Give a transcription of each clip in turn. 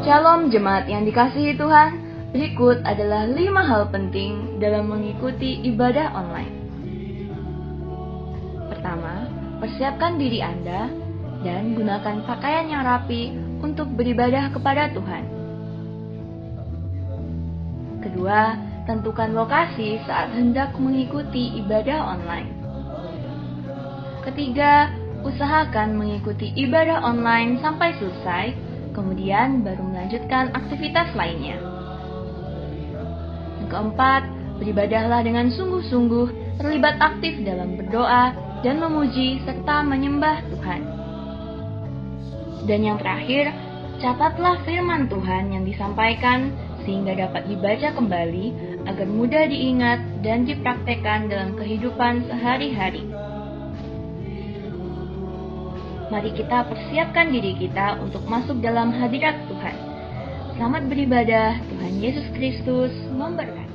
Shalom jemaat yang dikasihi Tuhan, berikut adalah 5 hal penting dalam mengikuti ibadah online. Pertama, persiapkan diri Anda dan gunakan pakaian yang rapi untuk beribadah kepada Tuhan. Kedua, tentukan lokasi saat hendak mengikuti ibadah online. Ketiga, usahakan mengikuti ibadah online sampai selesai, kemudian baru melanjutkan aktivitas lainnya. Yang keempat, beribadahlah dengan sungguh-sungguh, terlibat aktif dalam berdoa dan memuji serta menyembah Tuhan. Dan yang terakhir, catatlah firman Tuhan yang disampaikan sehingga dapat dibaca kembali agar mudah diingat dan dipraktekkan dalam kehidupan sehari-hari. Mari kita persiapkan diri kita untuk masuk dalam hadirat Tuhan. Selamat beribadah, Tuhan Yesus Kristus memberkati.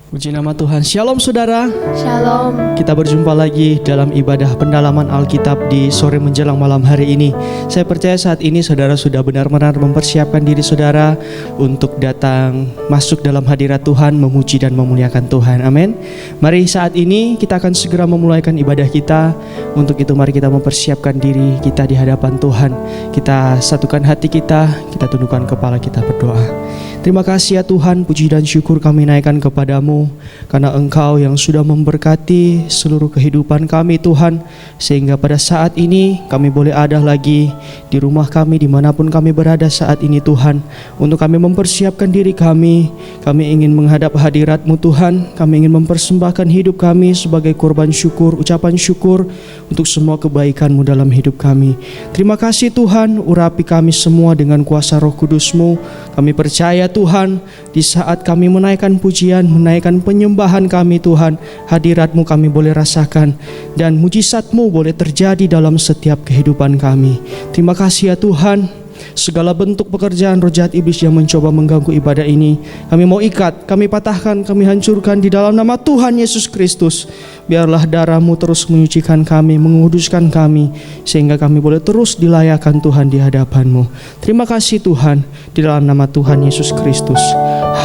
Puji nama Tuhan. Shalom saudara. Shalom. Kita berjumpa lagi dalam ibadah pendalaman Alkitab di sore menjelang malam hari ini. Saya percaya saat ini saudara sudah benar-benar mempersiapkan diri saudara untuk datang masuk dalam hadirat Tuhan, memuji dan memuliakan Tuhan. Amin. Mari saat ini kita akan segera memulaikan ibadah kita. Untuk itu mari kita mempersiapkan diri kita di hadapan Tuhan. Kita satukan hati kita tundukkan kepala kita berdoa. Terima kasih ya Tuhan, puji dan syukur kami naikkan kepadamu karena Engkau yang sudah memberkati seluruh kehidupan kami Tuhan, sehingga pada saat ini kami boleh ada lagi di rumah kami dimanapun kami berada saat ini Tuhan. Untuk kami mempersiapkan diri kami ingin menghadap hadirat-Mu Tuhan. Kami ingin mempersembahkan hidup kami sebagai korban syukur, ucapan syukur untuk semua kebaikan-Mu dalam hidup kami. Terima kasih Tuhan, urapi kami semua dengan kuasa Roh Kudus-Mu. Kami percaya Tuhan, di saat kami menaikkan pujian, menaikkan penyembahan kami Tuhan, hadirat-Mu kami boleh rasakan dan mujizat-Mu boleh terjadi dalam setiap kehidupan kami. Terima kasih ya Tuhan. Segala bentuk pekerjaan roh jahat iblis yang mencoba mengganggu ibadah ini, kami mau ikat, kami patahkan, kami hancurkan di dalam nama Tuhan Yesus Kristus. Biarlah darah-Mu terus menyucikan kami, menguduskan kami, sehingga kami boleh terus dilayakkan Tuhan di hadapan-Mu. Terima kasih Tuhan, di dalam nama Tuhan Yesus Kristus.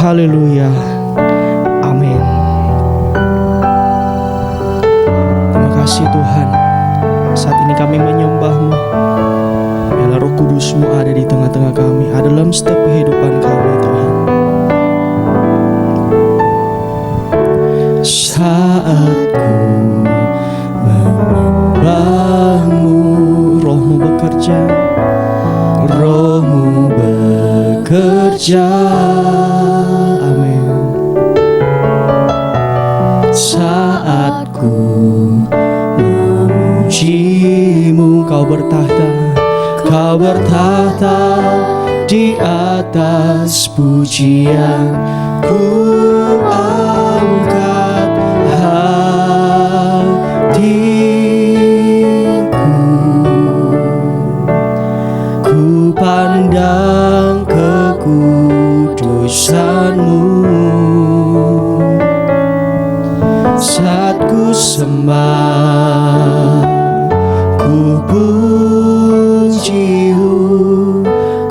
Haleluya. Amin. Terima kasih Tuhan. Saat ini kami menyembah-Mu. Biarlah Roh Kudus-Mu ada di tengah-tengah kami, ada dalam setiap kehidupan kami Tuhan. Saat ku menyembah-Mu, Roh-Mu bekerja, Roh-Mu bekerja. Amin. Saat ku memuji-Mu, Kau bertahta, Kau bertahta di atas pujian. Ku angkat hatiku, ku pandang kekudusan-Mu. Saat ku sembah, ku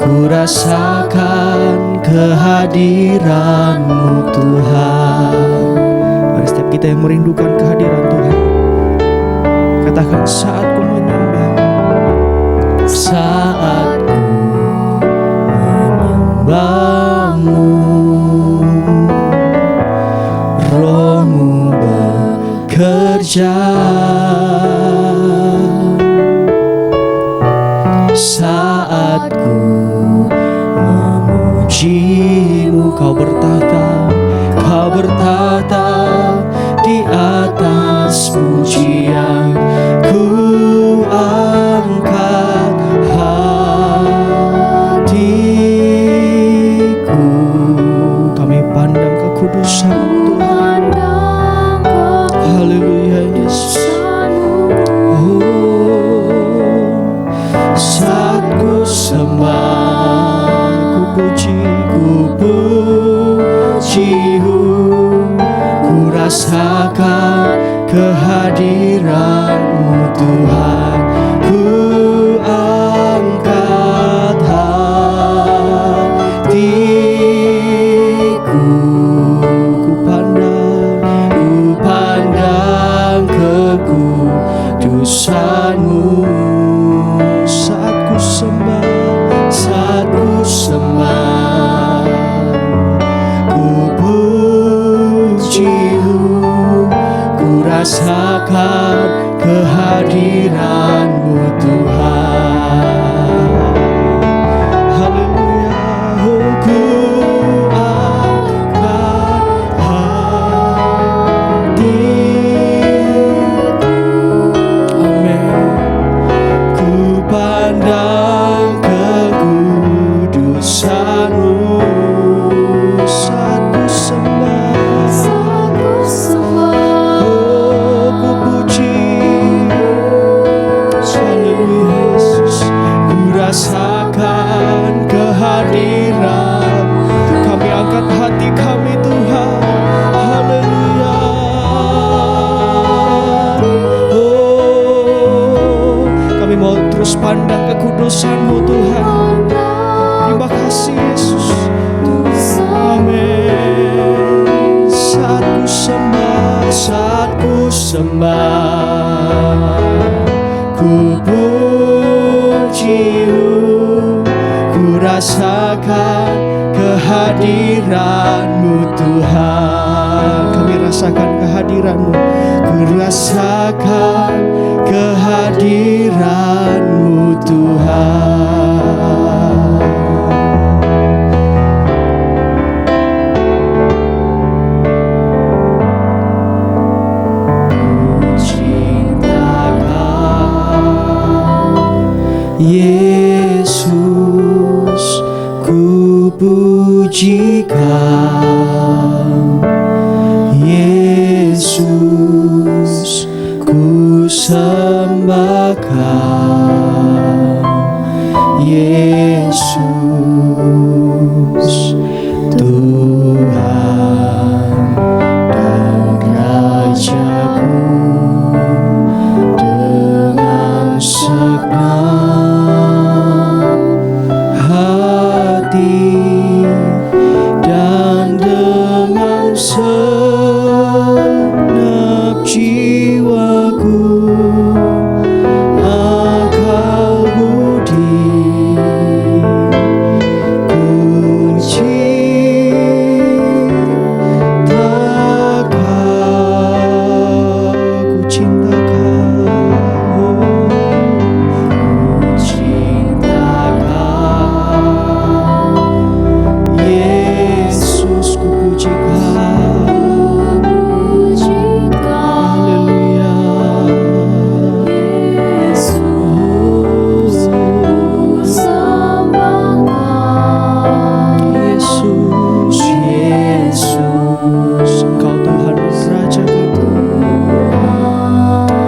ku rasakan kehadiran-Mu Tuhan. Mari setiap kita yang merindukan kehadiran Tuhan, katakan saat ku menyembah, saat ku menyembah-Mu, Roh-Mu bekerja. Saat ku memuji-Mu, Kau bertahta, Kau bertahta di atas pujian. Ku angkat hatiku, kami pandang kekudusan-Mu Tuhan. Haleluya Yesus. Saat ku sembah, ku puji, ku rasakan kehadiran-Mu Tuhan. Ku angkat hati rasakan kehadiran-Mu Tuhan. Haleluya, oh ku angkat hatiku. Amin. Ku pandang kekudusan-Mu saat ku sembah. Oh, ku puji. Haleluya Yesus. Ku rasakan kehadiran. Kami angkat hati kami Tuhan. Haleluya. Oh, kami mau terus pandang kekudusan-Mu Tuhan. Terima kasih Yesus. Amin. Saat ku sembah, ku puji-Mu, ku rasakan kehadiran-Mu Tuhan. Kami rasakan kehadiran-Mu, ku rasakan kehadiran-Mu Tuhan. Yesus, ku puji Kau. Yesus, ku sembah Kau. Yesus, Tuhan dan Rajaku, dengan segenap hati dan dengan segenap jiwaku, akal budi, ku cinta Kau, ku cinta Kau, ku cinta Kau. Yesus, ku puji Kau. Haleluya. Yesus, Yesus, Engkau Tuhan dan Raja kami.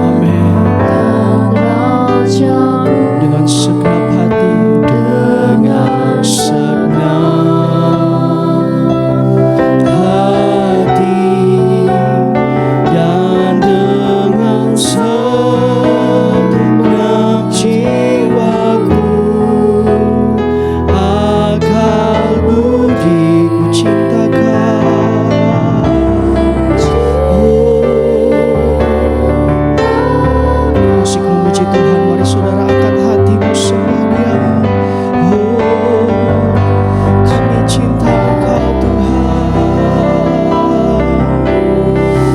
Amin. Dengan segenap hati, dengan segenap hati dan dengan segenap jiwaku, akal budi, ku cinta Kau. Musik memuji Tuhan, mari saudara angkat hatimu sembah Dia. Oh, kami cinta Engkau Tuhan.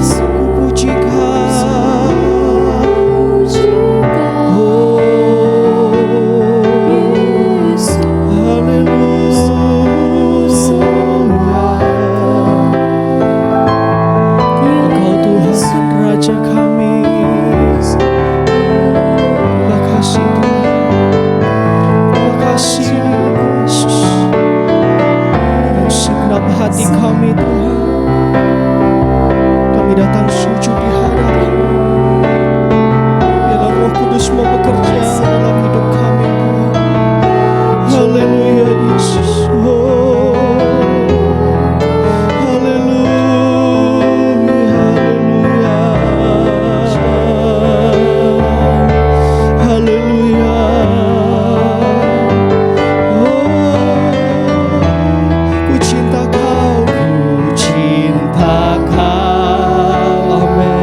Ku puji Kau. Oh, haleluya. Engkau Tuhan Raja kami. Terima kasih Tuhan. Terima kasih Yesus. Dengan segenap hati kami Tuhan, kami datang sujud di hadapan-Mu. Biarlah Roh Kudus mau bekerja dalam hidup kami Tuhan. Haleluya Yesus. Oh, haleluya, haleluya, haleluya. Oh, ku cinta Kau, ku cinta Kau. Amin.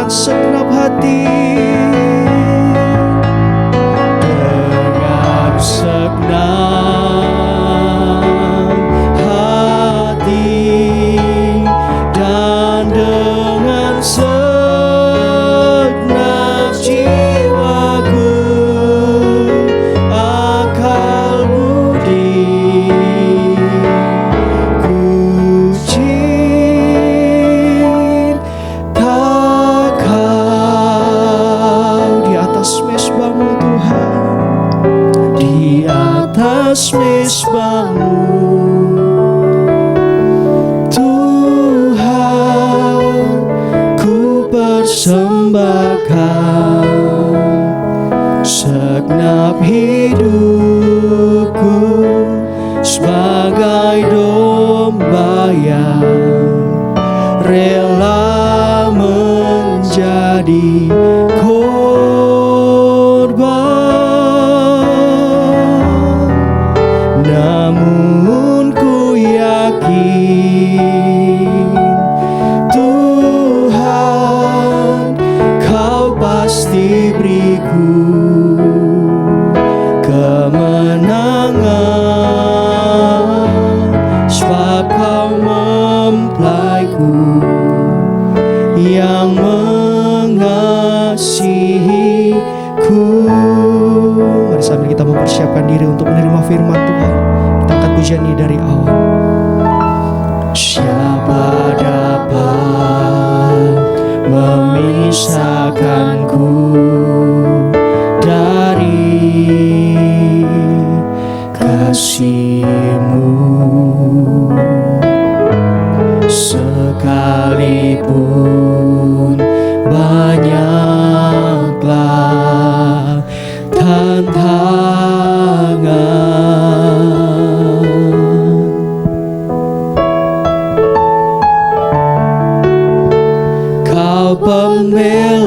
dengan segenap hati, dengan segenap hati, dan dengan segenap jiwaku, akal budi, ku cinta Kau. Di atas mezbahmu Tuhan, di atas mezbahmu Tuhan, ku persembahkan segenap hidupku sebagai domba yang rela menjadi korban. Namun ku yakin Tuhan, Kau pasti beriku kemenangan, sebab Kau mempelaiku yang mengasihiku. Mari sambil kita mempersiapkan diri untuk menerima firman Tuhan, kita angkat pujian ini dari awal. Siapa dapat memisahkanku dari kasih-Mu? Sekalipun banyaklah tantangan, Kau pembelaku,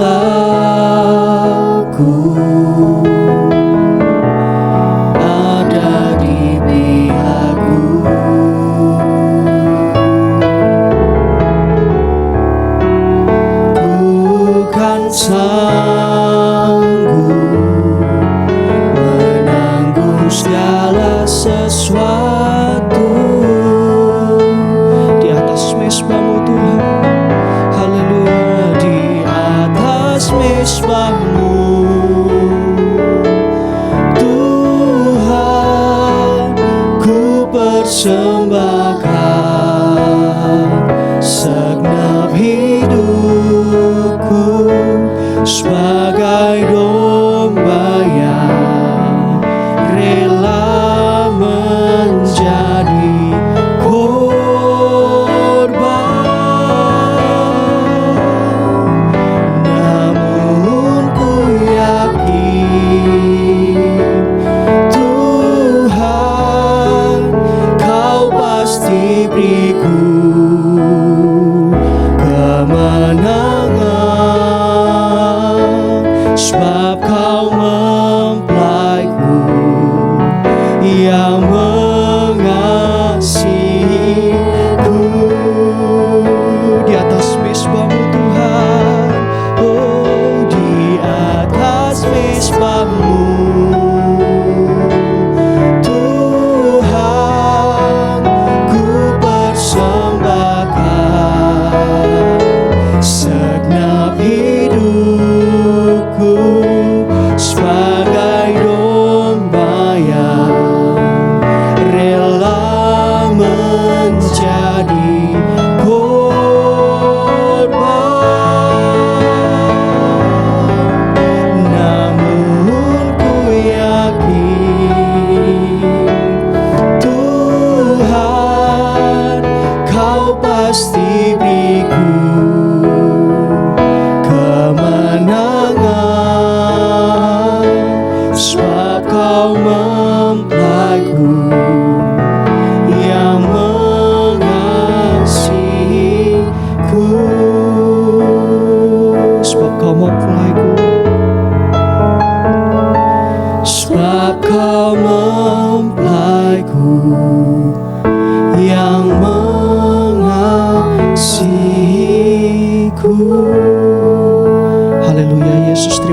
ada di pihakku. Bukan sanggup menanggung segala sesuatu di atas mezbahmu Tuhan. Haleluya, di atas mezbahmu Tuhan, ku persembahkan segenap hidupku sebagai domba yang rela menjadi korban. Namun ku yakin Tuhan, Kau pasti beriku kemenangan, sebab Kau mempelaiku yang mengasihiku. Di atas mezbahmu Tuhan, oh di atas mezbahmu Tuhan, ku persembahkan segenap hidupku sebagai domba yang rela menjadi korban. Namun ku yakin Tuhan, Kau pasti beriku kemenangan, sebab Kau mempelaiku yang mengasihiku. Sebab Kau mempelaiku, sebab Kau mempelaiku yang mengasihiku.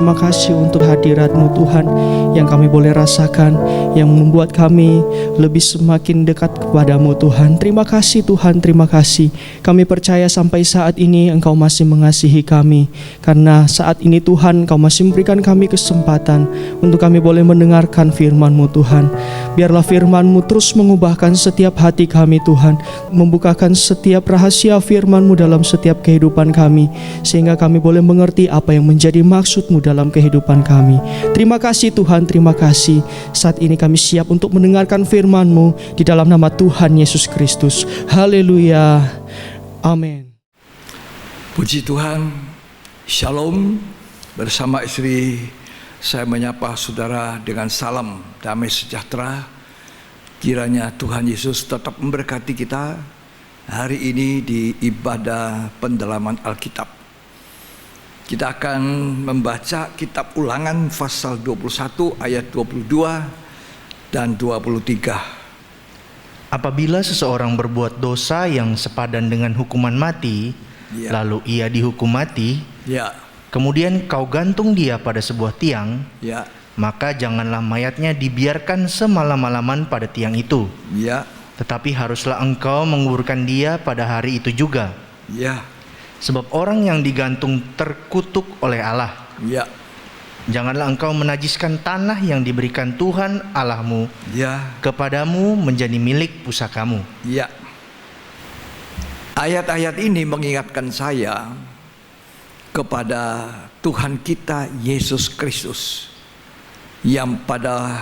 terima kasih untuk hadirat-Mu Tuhan yang kami boleh rasakan, yang membuat kami lebih semakin dekat kepadamu Tuhan. Terima kasih Tuhan, terima kasih. Kami percaya sampai saat ini Engkau masih mengasihi kami, karena saat ini Tuhan Engkau masih memberikan kami kesempatan untuk kami boleh mendengarkan firman-Mu Tuhan. Biarlah firman-Mu terus mengubahkan setiap hati kami Tuhan, membukakan setiap rahasia firman-Mu dalam setiap kehidupan kami, sehingga kami boleh mengerti apa yang menjadi maksud-Mu dalam kehidupan kami. Terima kasih Tuhan, terima kasih. Saat ini kami siap untuk mendengarkan firman-Mu di dalam nama Tuhan Yesus Kristus. Haleluya. Amin. Puji Tuhan. Shalom. Bersama istri saya menyapa saudara dengan salam damai sejahtera. Kiranya Tuhan Yesus tetap memberkati kita hari ini di ibadah pendalaman Alkitab. Kita akan membaca kitab Ulangan pasal 21 ayat 22 dan 23. Apabila seseorang berbuat dosa yang sepadan dengan hukuman mati, lalu ia dihukum mati, kemudian kau gantung dia pada sebuah tiang, maka janganlah mayatnya dibiarkan semalam-malaman pada tiang itu, tetapi haruslah engkau menguburkan dia pada hari itu juga. Sebab orang yang digantung terkutuk oleh Allah. Janganlah engkau menajiskan tanah yang diberikan Tuhan Allahmu kepadamu menjadi milik pusakamu. Ayat-ayat ini mengingatkan saya kepada Tuhan kita Yesus Kristus, yang pada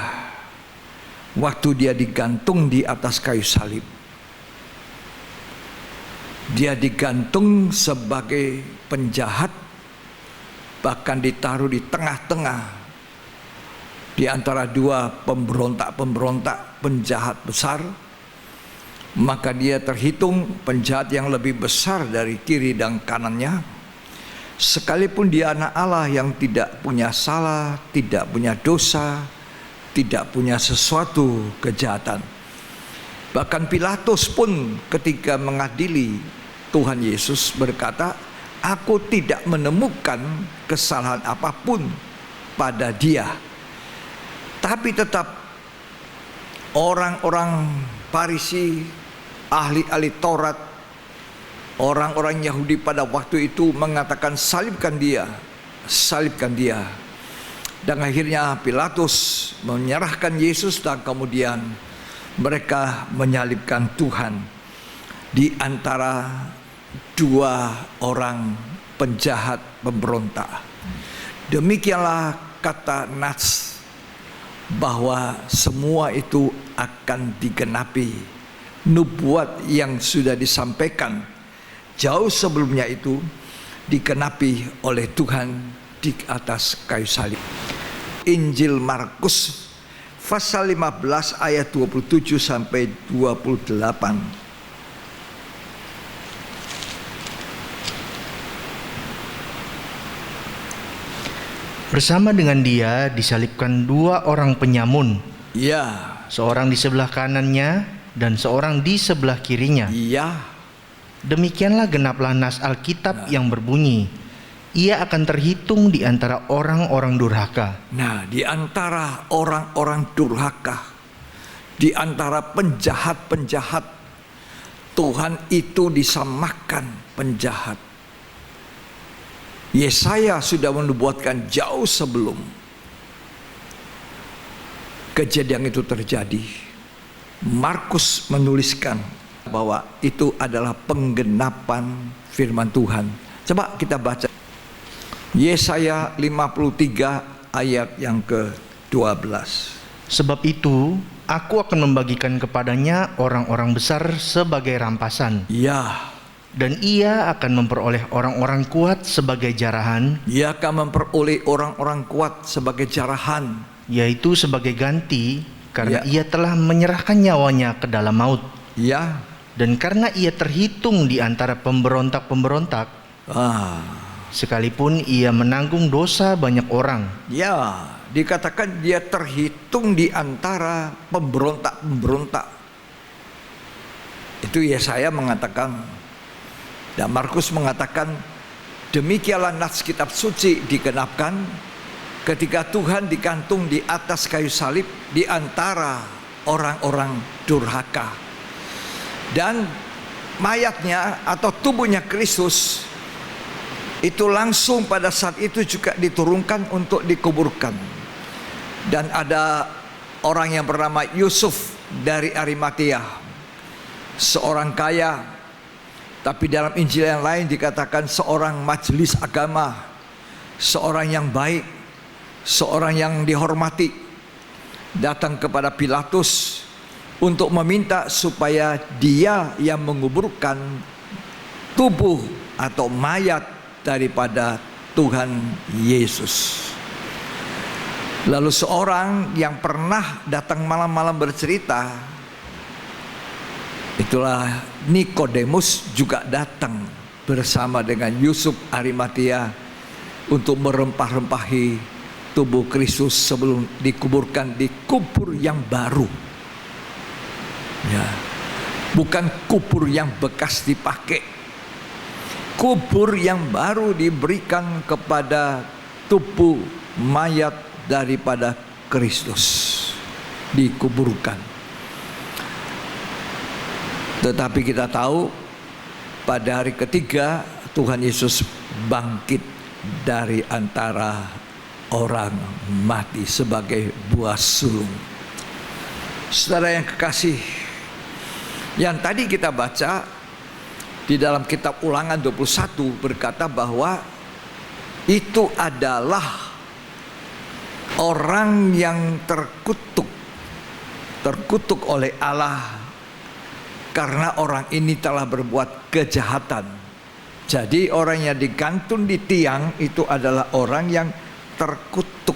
waktu dia digantung di atas kayu salib, dia digantung sebagai penjahat, bahkan ditaruh di tengah-tengah di antara dua pemberontak penjahat besar. Maka dia terhitung penjahat yang lebih besar dari kiri dan kanannya. Sekalipun dia anak Allah yang tidak punya salah, tidak punya dosa, tidak punya sesuatu kejahatan. Bahkan Pilatus pun ketika mengadili Tuhan Yesus berkata, aku tidak menemukan kesalahan apapun pada dia. Tapi tetap orang-orang Farisi, ahli-ahli Taurat, orang-orang Yahudi pada waktu itu mengatakan salibkan dia, salibkan dia. Dan akhirnya Pilatus menyerahkan Yesus dan kemudian mereka menyalibkan Tuhan di antara dua orang penjahat pemberontak. Demikianlah kata Nats bahwa semua itu akan digenapi. Nubuat yang sudah disampaikan jauh sebelumnya itu digenapi oleh Tuhan di atas kayu salib. Injil Markus pasal 15 ayat 27 sampai 28. Bersama dengan dia disalibkan dua orang penyamun, seorang di sebelah kanannya dan seorang di sebelah kirinya. Demikianlah genaplah nas Alkitab yang berbunyi, ia akan terhitung di antara orang-orang durhaka. Nah, di antara orang-orang durhaka, di antara penjahat-penjahat, Tuhan itu disamakan penjahat. Yesaya sudah menubuatkan jauh sebelum kejadian itu terjadi. Markus menuliskan bahwa itu adalah penggenapan firman Tuhan. Coba kita baca Yesaya 53 ayat yang ke-12. Sebab itu aku akan membagikan kepadanya orang-orang besar sebagai rampasan. Dan ia akan memperoleh orang-orang kuat sebagai jarahan. Ia akan memperoleh orang-orang kuat sebagai jarahan, yaitu sebagai ganti karena ia telah menyerahkan nyawanya ke dalam maut. Dan karena ia terhitung di antara pemberontak-pemberontak, sekalipun ia menanggung dosa banyak orang. Dikatakan dia terhitung di antara pemberontak-pemberontak. Itu Yesaya mengatakan. Dan Markus mengatakan, demikianlah nas kitab suci digenapkan ketika Tuhan digantung di atas kayu salib di antara orang-orang durhaka. Dan mayatnya atau tubuhnya Kristus itu langsung pada saat itu juga diturunkan untuk dikuburkan. Dan ada orang yang bernama Yusuf dari Arimatea, seorang kaya, tapi dalam Injil yang lain dikatakan seorang majelis agama, seorang yang baik, seorang yang dihormati, datang kepada Pilatus untuk meminta supaya dia yang menguburkan tubuh atau mayat daripada Tuhan Yesus. Lalu seorang yang pernah datang malam-malam bercerita, itulah Nikodemus, juga datang bersama dengan Yusuf Arimatea untuk merempah-rempahi tubuh Kristus sebelum dikuburkan di kubur yang baru. Ya, bukan kubur yang bekas dipakai, kubur yang baru diberikan kepada tubuh mayat daripada Kristus, dikuburkan. Tetapi kita tahu pada hari ketiga Tuhan Yesus bangkit dari antara orang mati sebagai buah sulung. Saudara yang kekasih, yang tadi kita baca di dalam kitab Ulangan 21 berkata bahwa itu adalah orang yang terkutuk oleh Allah karena orang ini telah berbuat kejahatan. Jadi orang yang digantung di tiang itu adalah orang yang terkutuk.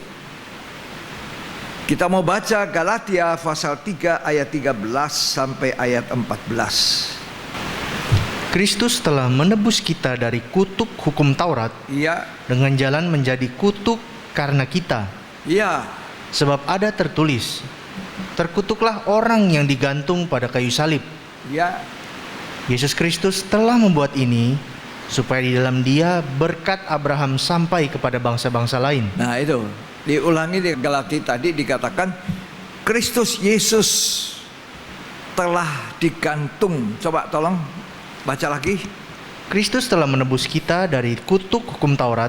Kita mau baca Galatia pasal 3 ayat 13 sampai ayat 14. Kristus telah menebus kita dari kutuk hukum Taurat, dengan jalan menjadi kutuk karena kita. Sebab ada tertulis, terkutuklah orang yang digantung pada kayu salib. Yesus Kristus telah membuat ini supaya di dalam Dia berkat Abraham sampai kepada bangsa-bangsa lain. Nah itu diulangi di Galatia tadi dikatakan Kristus Yesus telah digantung. Coba tolong baca lagi. Kristus telah menebus kita dari kutuk hukum Taurat,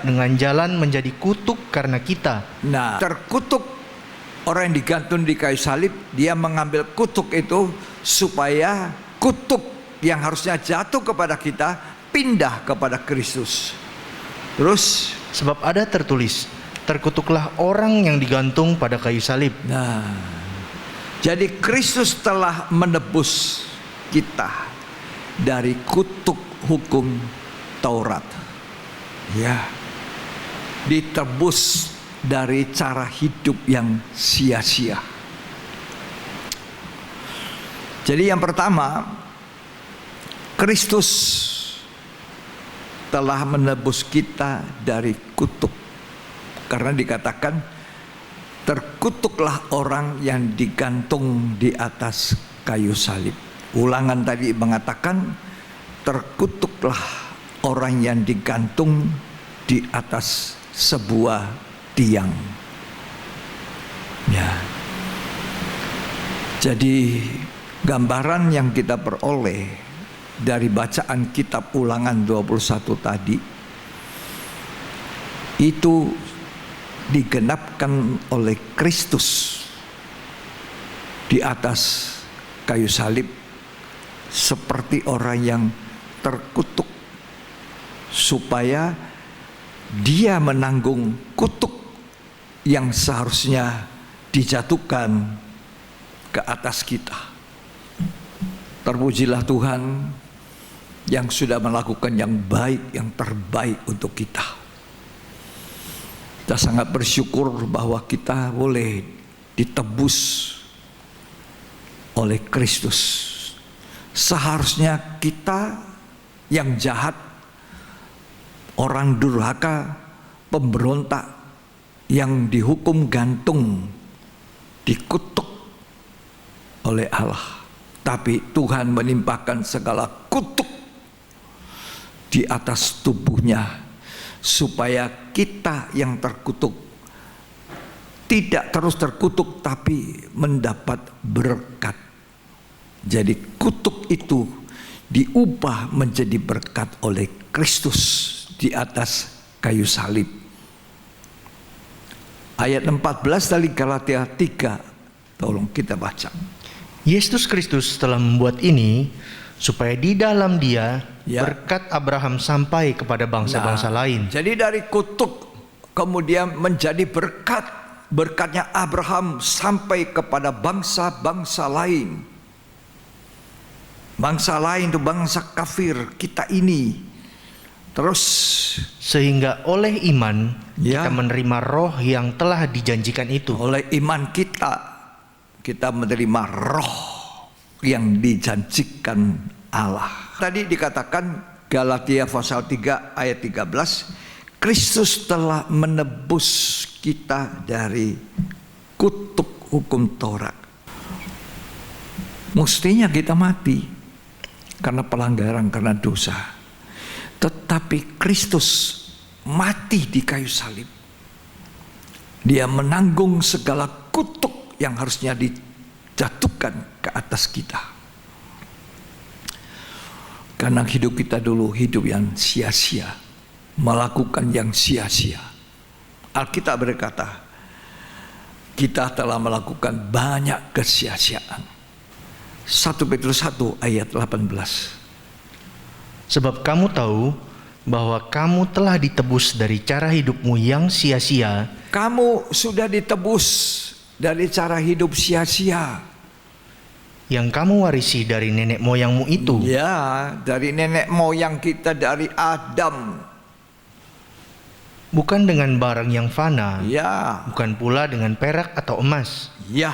dengan jalan menjadi kutuk karena kita. Nah, terkutuk orang yang digantung di kayu salib, dia mengambil kutuk itu supaya kutuk yang harusnya jatuh kepada kita pindah kepada Kristus. Terus, sebab ada tertulis, terkutuklah orang yang digantung pada kayu salib. Nah, jadi Kristus telah menebus kita dari kutuk hukum Taurat. Ditebus dari cara hidup yang sia-sia. Jadi yang pertama, Kristus telah menebus kita dari kutuk. Karena dikatakan terkutuklah orang yang digantung di atas kayu salib. Ulangan tadi mengatakan terkutuklah orang yang digantung di atas sebuah tiang. Jadi gambaran yang kita peroleh dari bacaan kitab Ulangan 21 tadi itu digenapkan oleh Kristus di atas kayu salib seperti orang yang terkutuk, supaya dia menanggung kutuk yang seharusnya dijatuhkan ke atas kita. Terpujilah Tuhan yang sudah melakukan yang baik, yang terbaik untuk kita. Kita sangat bersyukur bahwa kita boleh ditebus oleh Kristus. Seharusnya kita yang jahat, orang durhaka, pemberontak, yang dihukum gantung, dikutuk oleh Allah. Tapi Tuhan menimpakan segala kutuk di atas tubuhnya, supaya kita yang terkutuk tidak terus terkutuk tapi mendapat berkat. Jadi kutuk itu diubah menjadi berkat oleh Kristus di atas kayu salib. Ayat 14 dari Galatia 3, tolong kita baca. Yesus Kristus telah membuat ini supaya di dalam Dia berkat Abraham sampai kepada bangsa-bangsa lain. Jadi dari kutuk kemudian menjadi berkat. Berkatnya Abraham sampai kepada bangsa-bangsa lain. Bangsa lain itu bangsa kafir kita ini. Terus sehingga oleh iman kita menerima roh yang telah dijanjikan itu. Oleh iman kita menerima roh yang dijanjikan Allah. Tadi dikatakan Galatia pasal 3 ayat 13, Kristus telah menebus kita dari kutuk hukum Taurat. Mestinya kita mati karena pelanggaran, karena dosa. Tetapi Kristus mati di kayu salib. Dia menanggung segala kutuk yang harusnya dijatuhkan ke atas kita. Karena hidup kita dulu hidup yang sia-sia, melakukan yang sia-sia. Alkitab berkata, kita telah melakukan banyak kesia-siaan. 1 Petrus 1 ayat 18. Sebab kamu tahu bahwa kamu telah ditebus dari cara hidupmu yang sia-sia. Kamu sudah ditebus dari cara hidup sia-sia yang kamu warisi dari nenek moyangmu itu. Ya, dari nenek moyang kita, dari Adam. Bukan dengan barang yang fana, ya, bukan pula dengan perak atau emas, ya,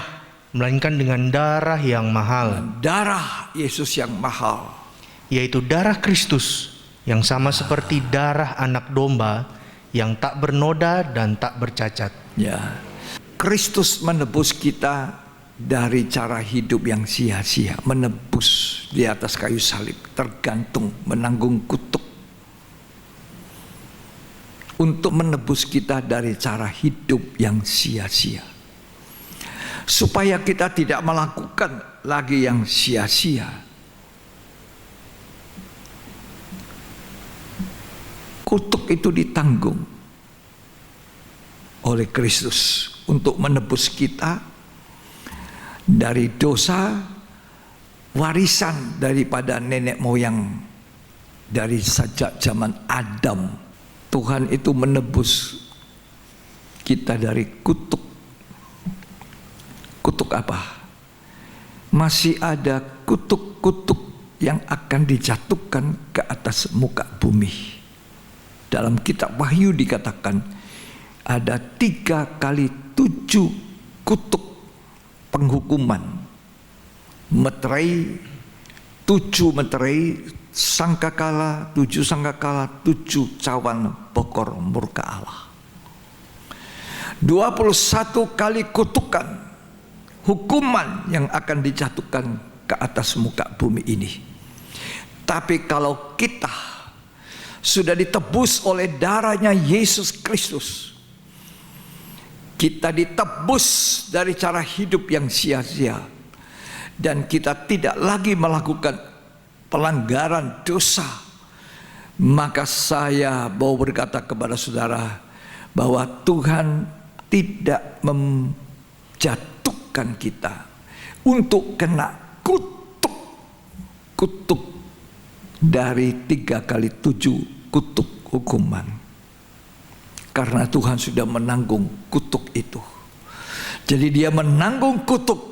melainkan dengan darah yang mahal, darah Yesus yang mahal, yaitu darah Kristus yang sama seperti darah anak domba yang tak bernoda dan tak bercacat. Ya, Kristus menebus kita dari cara hidup yang sia-sia, menebus di atas kayu salib, tergantung, menanggung kutuk. Untuk menebus kita dari cara hidup yang sia-sia, supaya kita tidak melakukan lagi yang sia-sia. Kutuk itu ditanggung oleh Kristus untuk menebus kita dari dosa, warisan daripada nenek moyang dari sejak zaman Adam. Tuhan itu menebus kita dari kutuk. Kutuk apa? Masih ada kutuk-kutuk yang akan dijatuhkan ke atas muka bumi. Dalam kitab Wahyu dikatakan ada 3 kali 7 kutuk penghukuman. Meterai, 7 meterai, sangkakala, 7 sangkakala, 7 cawan pokor murka Allah. 21 kali kutukan hukuman yang akan dijatuhkan ke atas muka bumi ini. Tapi kalau kita sudah ditebus oleh darahnya Yesus Kristus, kita ditebus dari cara hidup yang sia-sia, dan kita tidak lagi melakukan pelanggaran dosa, maka saya mau berkata kepada saudara bahwa Tuhan tidak menjatuhkan kita untuk kena kutuk dari 3 kali 7 kutuk hukuman, karena Tuhan sudah menanggung kutuk itu. Jadi dia menanggung kutuk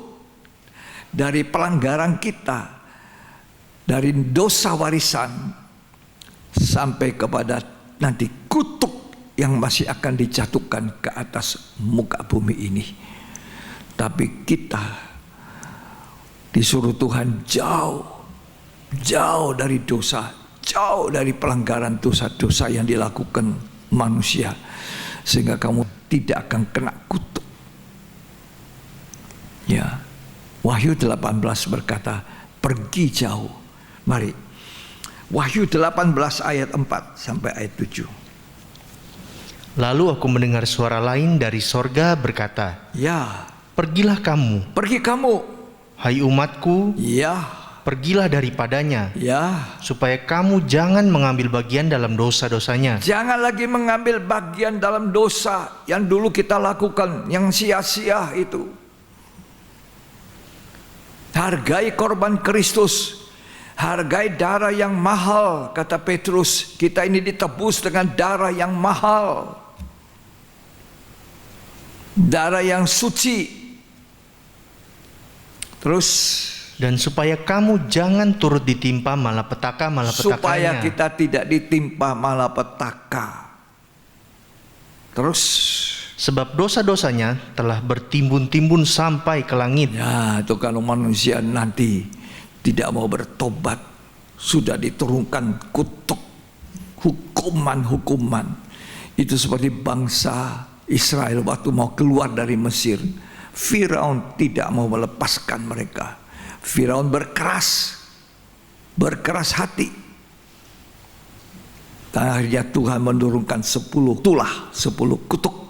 dari pelanggaran kita, dari dosa warisan sampai kepada nanti kutuk yang masih akan dijatuhkan ke atas muka bumi ini. Tapi kita disuruh Tuhan jauh dari dosa, jauh dari pelanggaran dosa-dosa yang dilakukan manusia, sehingga kamu tidak akan kena kutuk. Ya, Wahyu 18 berkata, pergi jauh. Mari, Wahyu 18 ayat 4 sampai ayat 7. Lalu aku mendengar suara lain dari sorga berkata, Ya, pergilah kamu, pergi kamu. hai umatku, Ya, pergilah daripadanya, ya. supaya kamu jangan mengambil bagian dalam dosa-dosanya. Jangan lagi mengambil bagian dalam dosa yang dulu kita lakukan, yang sia-sia itu. Hargai korban Kristus. Hargai darah yang mahal, kata Petrus. Kita ini ditebus dengan darah yang mahal. Darah yang suci. Terus, Dan supaya kamu jangan turut ditimpa malapetaka-malapetakanya. supaya kita tidak ditimpa malapetaka. Terus, Sebab dosa-dosanya telah bertimbun-timbun sampai ke langit. ya, itu kalau manusia nanti tidak mau bertobat, sudah diturunkan kutuk, hukuman-hukuman. Itu seperti bangsa Israel waktu mau keluar dari Mesir. Firaun tidak mau melepaskan mereka. Firaun berkeras hati. Dan akhirnya Tuhan menurunkan 10 tulah, 10 kutuk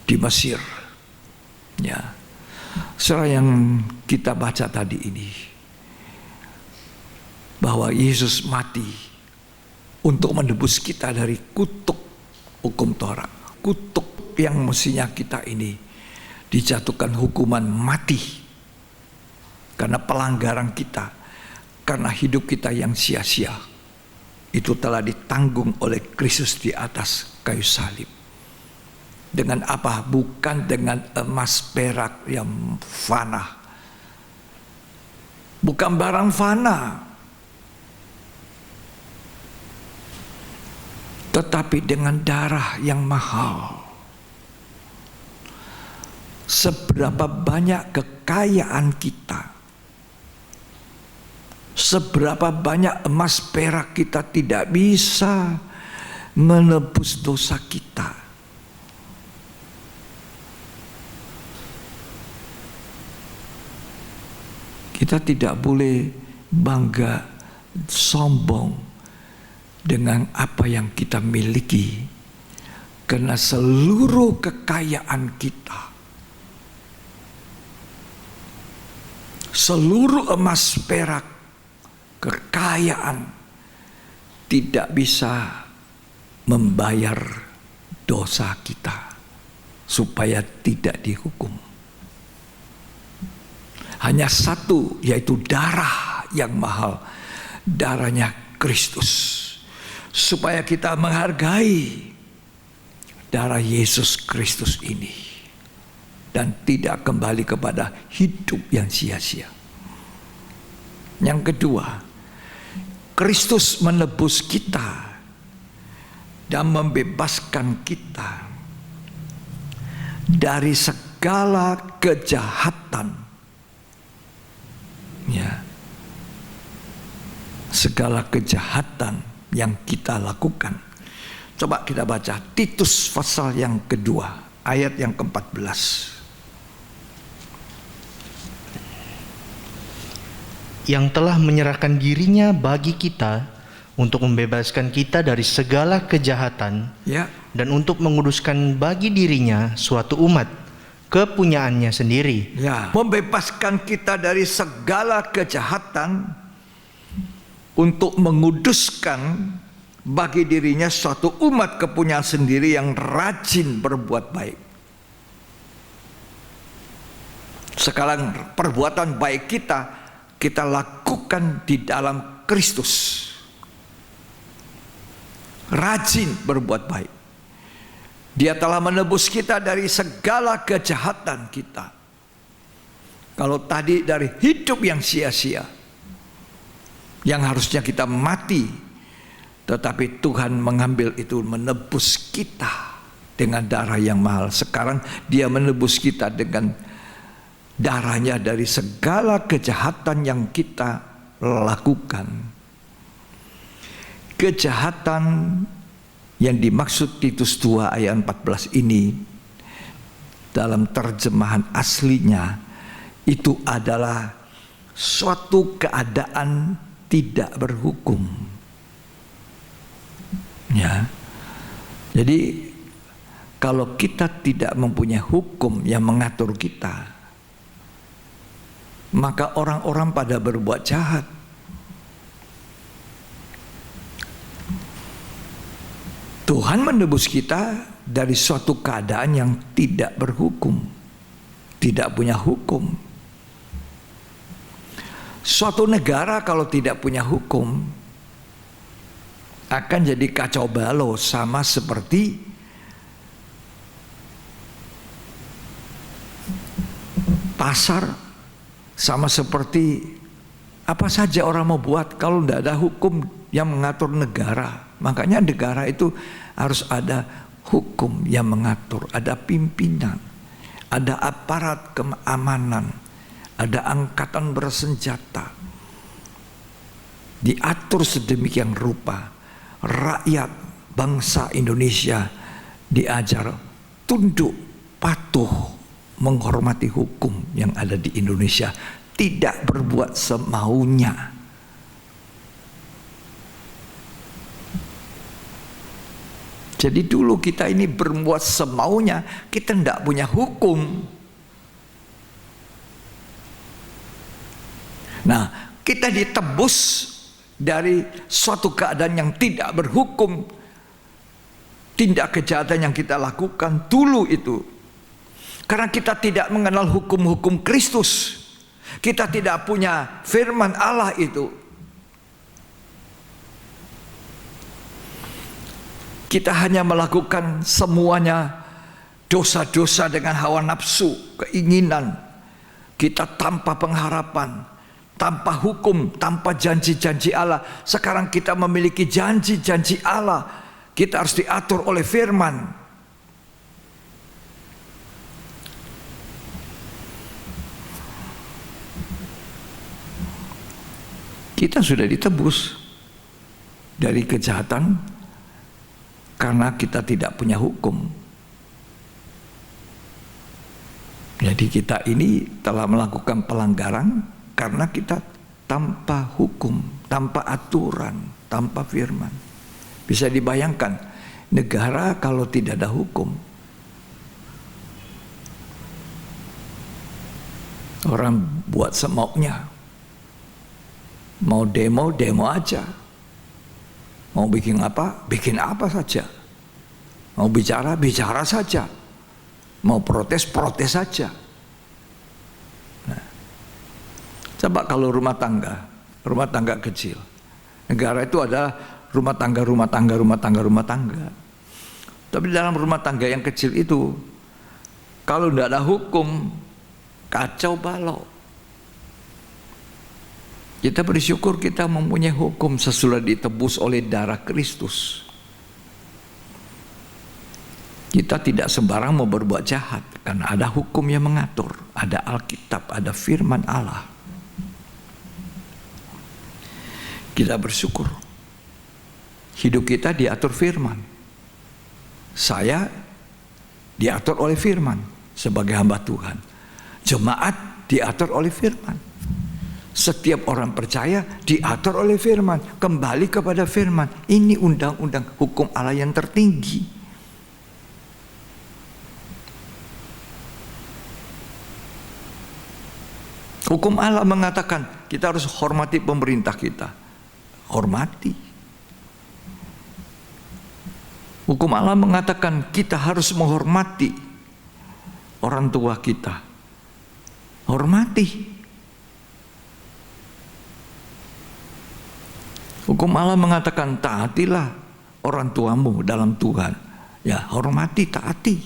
di Mesir. Ya, surah yang kita baca tadi ini, bahwa Yesus mati untuk menebus kita dari kutuk hukum Taurat, kutuk yang mestinya kita ini dijatuhkan hukuman mati karena pelanggaran kita, karena hidup kita yang sia-sia. Itu telah ditanggung oleh Kristus di atas kayu salib. Dengan apa? Bukan dengan emas perak yang fana. Bukan barang fana. Tetapi dengan darah yang mahal. Seberapa banyak kekayaan kita, seberapa banyak emas perak kita tidak bisa menebus dosa kita. Kita tidak boleh bangga, sombong dengan apa yang kita miliki, karena seluruh kekayaan kita, seluruh emas perak, kekayaan tidak bisa membayar dosa kita supaya tidak dihukum. Hanya satu, yaitu darah yang mahal, darahnya Kristus. Supaya kita menghargai darah Yesus Kristus ini dan tidak kembali kepada hidup yang sia-sia. Yang kedua, Kristus menebus kita dan membebaskan kita dari segala kejahatan. Ya, segala kejahatan yang kita lakukan. Coba kita baca Titus pasal yang kedua, ayat yang ke-14. Yang telah menyerahkan dirinya bagi kita untuk membebaskan kita dari segala kejahatan, Ya, dan untuk menguduskan bagi dirinya suatu umat kepunyaannya sendiri. ya, membebaskan kita dari segala kejahatan untuk menguduskan bagi dirinya suatu umat kepunyaan sendiri yang rajin berbuat baik. Sekarang perbuatan baik kita lakukan di dalam Kristus. Rajin berbuat baik. Dia telah menebus kita dari segala kejahatan kita. Kalau tadi dari hidup yang sia-sia, yang harusnya kita mati, tetapi Tuhan mengambil itu, menebus kita dengan darah yang mahal. Sekarang dia menebus kita dengan darahnya dari segala kejahatan yang kita lakukan. Kejahatan yang dimaksud Titus 2 ayat 14 ini dalam terjemahan aslinya itu adalah suatu keadaan tidak berhukum. Ya. Jadi kalau kita tidak mempunyai hukum yang mengatur kita, maka orang-orang pada berbuat jahat. Tuhan menebus kita dari suatu keadaan yang tidak berhukum, tidak punya hukum. Suatu negara kalau tidak punya hukum akan jadi kacau balau, sama seperti pasar, sama seperti apa saja orang mau buat kalau tidak ada hukum yang mengatur negara. Makanya negara itu harus ada hukum yang mengatur, ada pimpinan, ada aparat keamanan, ada angkatan bersenjata. Diatur sedemikian rupa, rakyat bangsa Indonesia diajar tunduk, patuh, menghormati hukum yang ada di Indonesia, tidak berbuat semaunya. Jadi dulu kita ini berbuat semaunya, kita tidak punya hukum. Nah, kita ditebus dari suatu keadaan yang tidak berhukum. Tindak kejahatan yang kita lakukan dulu itu, karena kita tidak mengenal hukum-hukum Kristus, kita tidak punya firman Allah itu. Kita hanya melakukan semuanya dosa-dosa dengan hawa nafsu, keinginan. Kita tanpa pengharapan, tanpa hukum, tanpa janji-janji Allah. Sekarang kita memiliki janji-janji Allah. Kita harus diatur oleh firman. Kita sudah ditebus dari kejahatan karena kita tidak punya hukum. Jadi kita ini telah melakukan pelanggaran karena kita tanpa hukum, tanpa aturan, tanpa firman. Bisa dibayangkan negara kalau tidak ada hukum, orang buat semaunya. Mau demo, demo aja. Mau bikin apa saja. Mau bicara, bicara saja. Mau protes, protes saja. Nah, coba kalau rumah tangga kecil. Negara itu ada rumah tangga. Tapi dalam rumah tangga yang kecil itu, kalau tidak ada hukum, kacau balau. Kita bersyukur kita mempunyai hukum sesudah ditebus oleh darah Kristus. Kita tidak sembarang mau berbuat jahat karena ada hukum yang mengatur, ada Alkitab, ada firman Allah. Kita bersyukur hidup kita diatur firman. Saya diatur oleh firman sebagai hamba Tuhan. Jemaat diatur oleh firman. Setiap orang percaya diatur oleh firman, kembali kepada firman. Ini undang-undang hukum Allah yang tertinggi. Hukum Allah mengatakan kita harus hormati pemerintah kita. Hormati. Hukum Allah mengatakan kita harus menghormati orang tua kita. Hormati. Hukum Allah mengatakan taatilah orang tuamu dalam Tuhan. Ya, hormati, taati.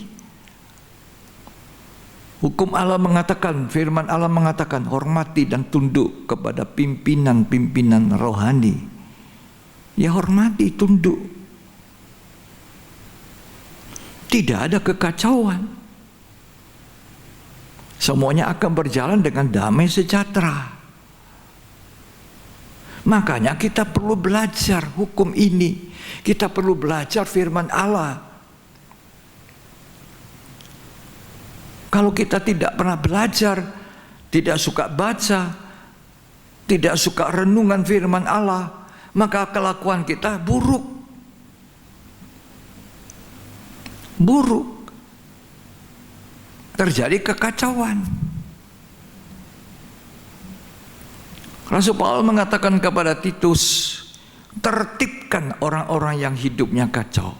Hukum Allah mengatakan, firman Allah mengatakan hormati dan tunduk kepada pimpinan-pimpinan rohani. Ya, hormati, tunduk. Tidak ada kekacauan. Semuanya akan berjalan dengan damai sejahtera. Makanya kita perlu belajar hukum ini. Kita perlu belajar firman Allah. Kalau kita tidak pernah belajar, tidak suka baca, tidak suka renungan firman Allah, maka kelakuan kita buruk. buruk. Terjadi kekacauan. Rasul Paulus mengatakan kepada Titus, tertibkan orang-orang yang hidupnya kacau.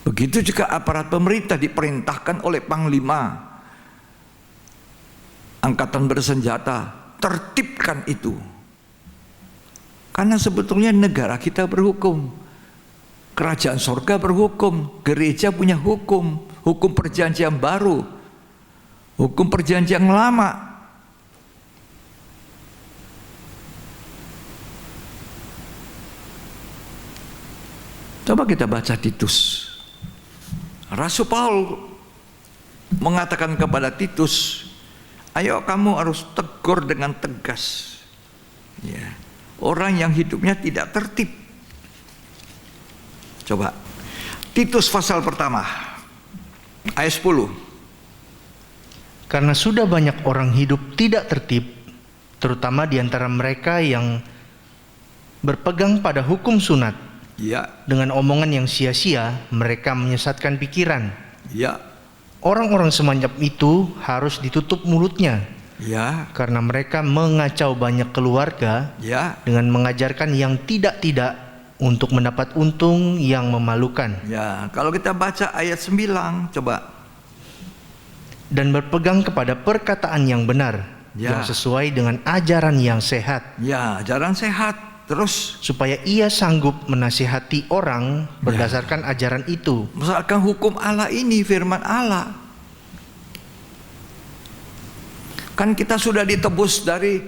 Begitu juga aparat pemerintah diperintahkan oleh panglima angkatan bersenjata, tertibkan itu. Karena sebetulnya negara kita berhukum, kerajaan sorga berhukum, gereja punya hukum, hukum perjanjian baru, hukum perjanjian lama. Coba kita baca Titus. Rasul Paulus mengatakan kepada Titus, ayo kamu harus tegur dengan tegas. Ya. Orang yang hidupnya tidak tertib. Coba. Titus pasal pertama, ayat 10. Karena sudah banyak orang hidup tidak tertib, terutama di antara mereka yang berpegang pada hukum sunat. Ya. Dengan omongan yang sia-sia, mereka menyesatkan pikiran. Ya. Orang-orang semacam itu harus ditutup mulutnya. Ya. Karena mereka mengacau banyak keluarga. Ya. Dengan mengajarkan yang tidak-tidak untuk mendapat untung yang memalukan. Ya, kalau kita baca ayat 9, coba. Dan berpegang kepada perkataan yang benar, yang sesuai dengan ajaran yang sehat. Ya, ajaran sehat. Terus supaya ia sanggup menasihati orang berdasarkan ajaran itu. Misalkan hukum Allah ini, firman Allah. Kan kita sudah ditebus dari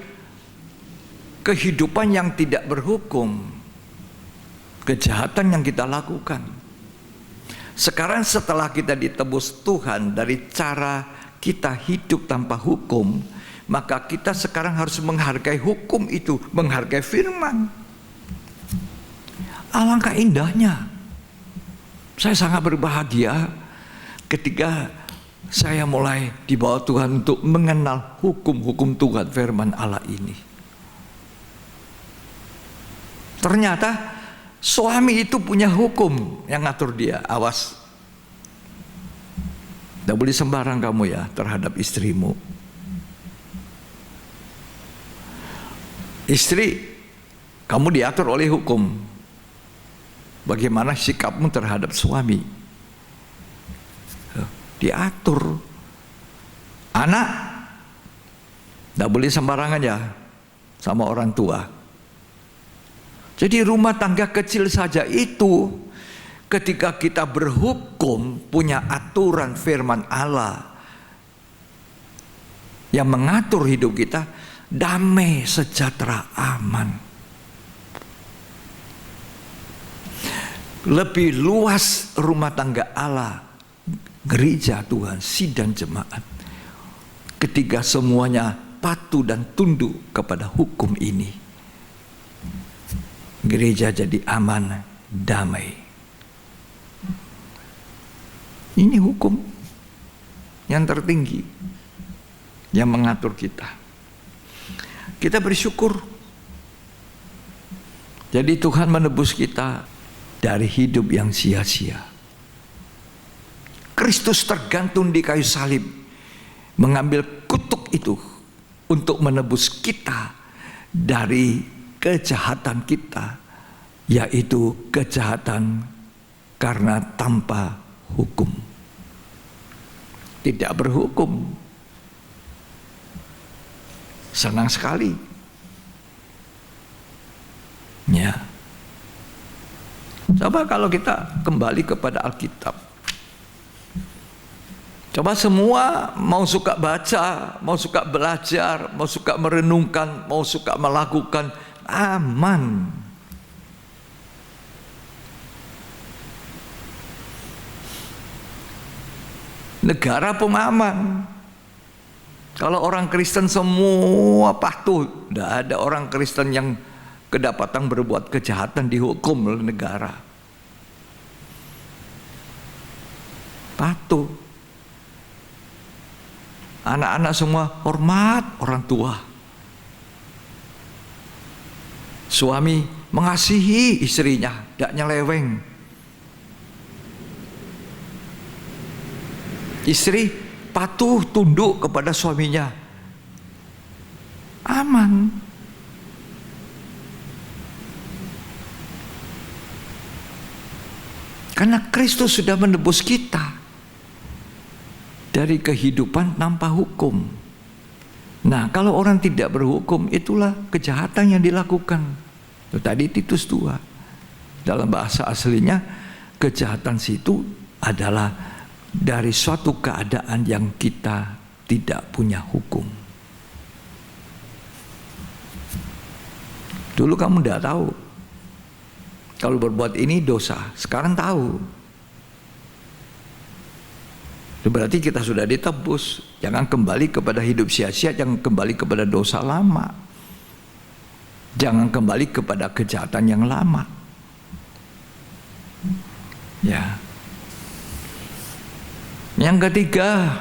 kehidupan yang tidak berhukum, kejahatan yang kita lakukan. Sekarang setelah kita ditebus Tuhan dari cara kita hidup tanpa hukum, maka kita sekarang harus menghargai hukum itu, menghargai firman. Alangkah indahnya. Saya sangat berbahagia ketika saya mulai dibawa Tuhan untuk mengenal hukum-hukum Tuhan, firman Allah ini. Ternyata suami itu punya hukum yang ngatur dia. Awas, tidak boleh sembarang kamu ya terhadap istrimu. Istri, kamu diatur oleh hukum. Bagaimana sikapmu terhadap suami? Diatur. Anak, tidak boleh sembarangan ya sama orang tua. Jadi rumah tangga kecil saja itu, ketika kita berhukum, punya aturan firman Allah yang mengatur hidup kita, damai, sejahtera, aman. Lebih luas rumah tangga Allah, gereja Tuhan, sidang jemaat, ketika semuanya patuh dan tunduk kepada hukum ini. Gereja jadi aman, damai. Ini hukum yang tertinggi yang mengatur kita. Kita bersyukur. Jadi Tuhan menebus kita dari hidup yang sia-sia. Kristus tergantung di kayu salib, mengambil kutuk itu untuk menebus kita dari kejahatan kita, yaitu kejahatan karena tanpa hukum. Tidak berhukum. Senang sekali. Ya. Coba kalau kita kembali kepada Alkitab. Coba semua mau suka baca, mau suka belajar, mau suka merenungkan, mau suka melakukan, aman. Negara pun aman. Kalau orang Kristen semua patuh, tidak ada orang Kristen yang kedapatan berbuat kejahatan dihukum oleh negara. Patuh. Anak-anak semua hormat orang tua. Suami mengasihi istrinya, tidak nyeleweng. Istri patuh tunduk kepada suaminya, aman. Karena Kristus sudah menebus kita dari kehidupan tanpa hukum. Nah, kalau orang tidak berhukum, itulah kejahatan yang dilakukan. Tadi Titus 2. Dalam bahasa aslinya, kejahatan situ adalah dari suatu keadaan yang kita tidak punya hukum. Dulu kamu tidak tahu kalau berbuat ini dosa, sekarang tahu. Berarti kita sudah ditebus. Jangan kembali kepada hidup sia-sia, jangan kembali kepada dosa lama, jangan kembali kepada kejahatan yang lama. Ya. Yang ketiga,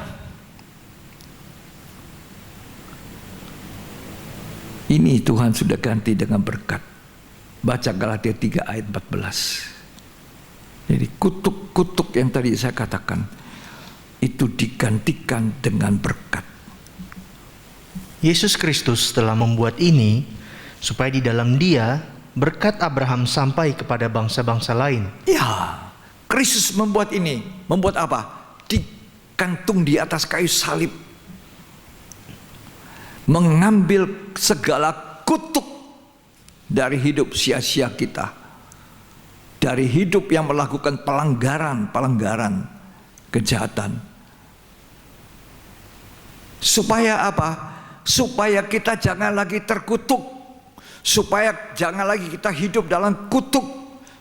ini Tuhan sudah ganti dengan berkat. Baca Galatia 3 ayat 14. Jadi kutuk-kutuk yang tadi saya katakan itu digantikan dengan berkat. Yesus Kristus telah membuat ini supaya di dalam Dia berkat Abraham sampai kepada bangsa-bangsa lain. Ya, Kristus membuat ini. Membuat apa? Digantung di atas kayu salib. Mengambil segala kutuk dari hidup sia-sia kita, dari hidup yang melakukan pelanggaran kejahatan. Supaya apa? Supaya kita jangan lagi terkutuk, supaya jangan lagi kita hidup dalam kutuk,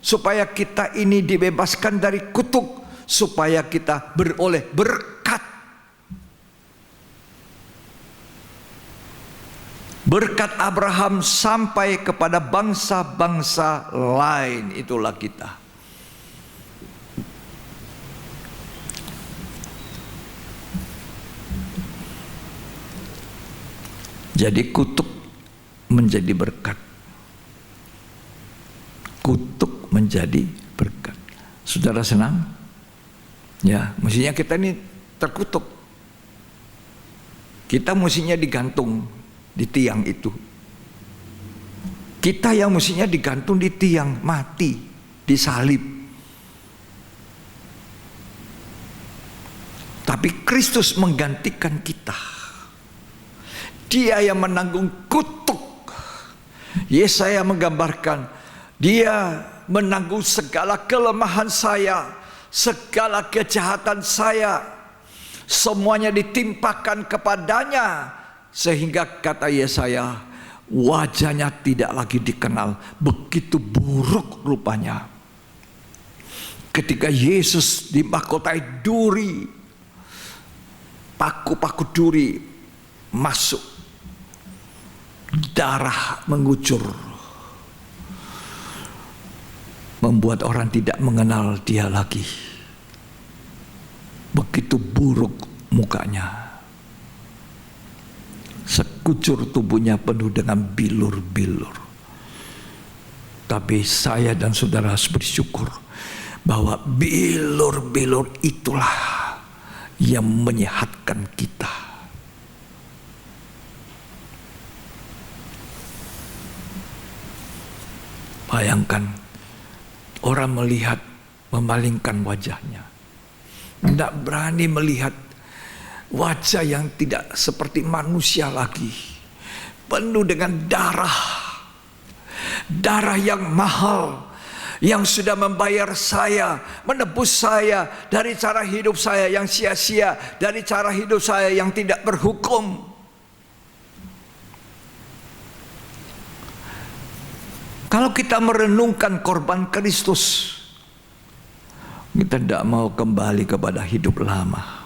supaya kita ini dibebaskan dari kutuk, supaya kita beroleh berkat. Berkat Abraham sampai kepada bangsa-bangsa lain, itulah kita. Jadi kutuk menjadi berkat. Kutuk menjadi berkat. Saudara senang? Ya, mestinya kita ini terkutuk. Kita mestinya digantung di tiang itu. Kita yang mestinya digantung di tiang, mati, disalib. Tapi Kristus menggantikan kita. Dia yang menanggung kutuk. Yesaya menggambarkan, Dia menanggung segala kelemahan saya, segala kejahatan saya, semuanya ditimpakan kepadanya. Sehingga kata Yesaya, wajahnya tidak lagi dikenal, begitu buruk rupanya. Ketika Yesus dimahkotai duri, paku-paku duri masuk, darah mengucur, membuat orang tidak mengenal Dia lagi. Begitu buruk mukanya. Sekucur tubuhnya penuh dengan bilur-bilur. Tapi saya dan saudara harus bersyukur bahwa bilur-bilur itulah yang menyehatkan kita. Bayangkan orang melihat, memalingkan wajahnya, tidak berani melihat wajah yang tidak seperti manusia lagi, penuh dengan darah, darah yang mahal, yang sudah membayar saya, menebus saya dari cara hidup saya yang sia-sia, dari cara hidup saya yang tidak berhukum. Kalau kita merenungkan korban Kristus, kita tidak mau kembali kepada hidup lama.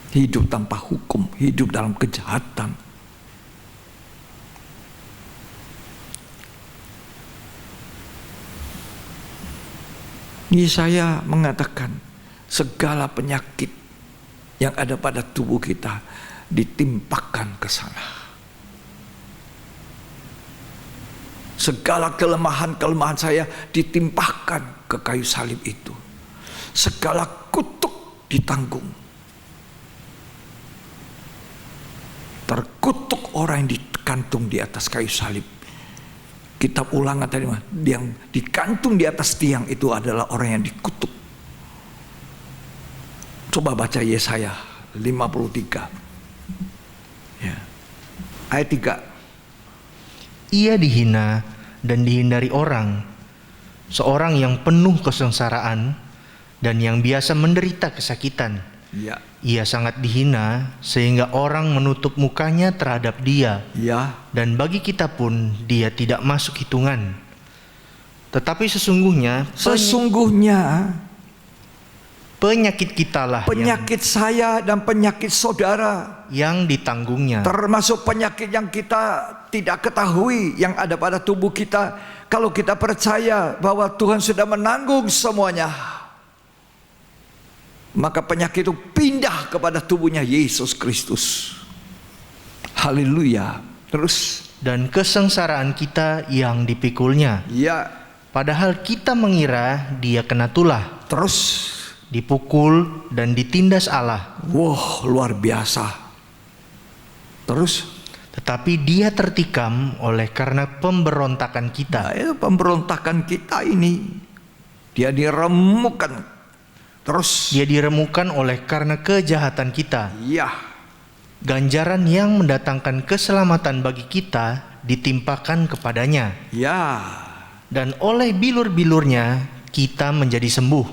Hidup tanpa hukum, hidup dalam kejahatan. Yesaya mengatakan segala penyakit yang ada pada tubuh kita ditimpakan ke sana. Segala kelemahan-kelemahan saya ditimpahkan ke kayu salib itu. Segala kutuk ditanggung. Terkutuk orang yang digantung di atas kayu salib. Kitab Ulangan tadi, yang digantung di atas tiang itu adalah orang yang dikutuk. Coba baca Yesaya 53. Ya. Ayat 3. Ia dihina dan dihindari orang, seorang yang penuh kesengsaraan dan yang biasa menderita kesakitan. Ya. Ia sangat dihina sehingga orang menutup mukanya terhadap dia. Ya. Dan bagi kita pun dia tidak masuk hitungan. Tetapi sesungguhnya penyakit kitalah, penyakit saya dan penyakit saudara yang ditanggungnya. Termasuk penyakit yang kita tidak ketahui yang ada pada tubuh kita. Kalau kita percaya bahwa Tuhan sudah menanggung semuanya, maka penyakit itu pindah kepada tubuhnya Yesus Kristus. Haleluya. Terus, dan kesengsaraan kita yang dipikulnya. Ya. Padahal kita mengira dia kena tulah. Terus, dipukul dan ditindas Allah. Wah, luar biasa. Terus, tetapi dia tertikam oleh karena pemberontakan kita. Nah, itu pemberontakan kita ini. Dia diremukkan. Terus, dia diremukkan oleh karena kejahatan kita. Iya. Ganjaran yang mendatangkan keselamatan bagi kita ditimpakan kepadanya. Ya. Dan oleh bilur-bilurnya kita menjadi sembuh.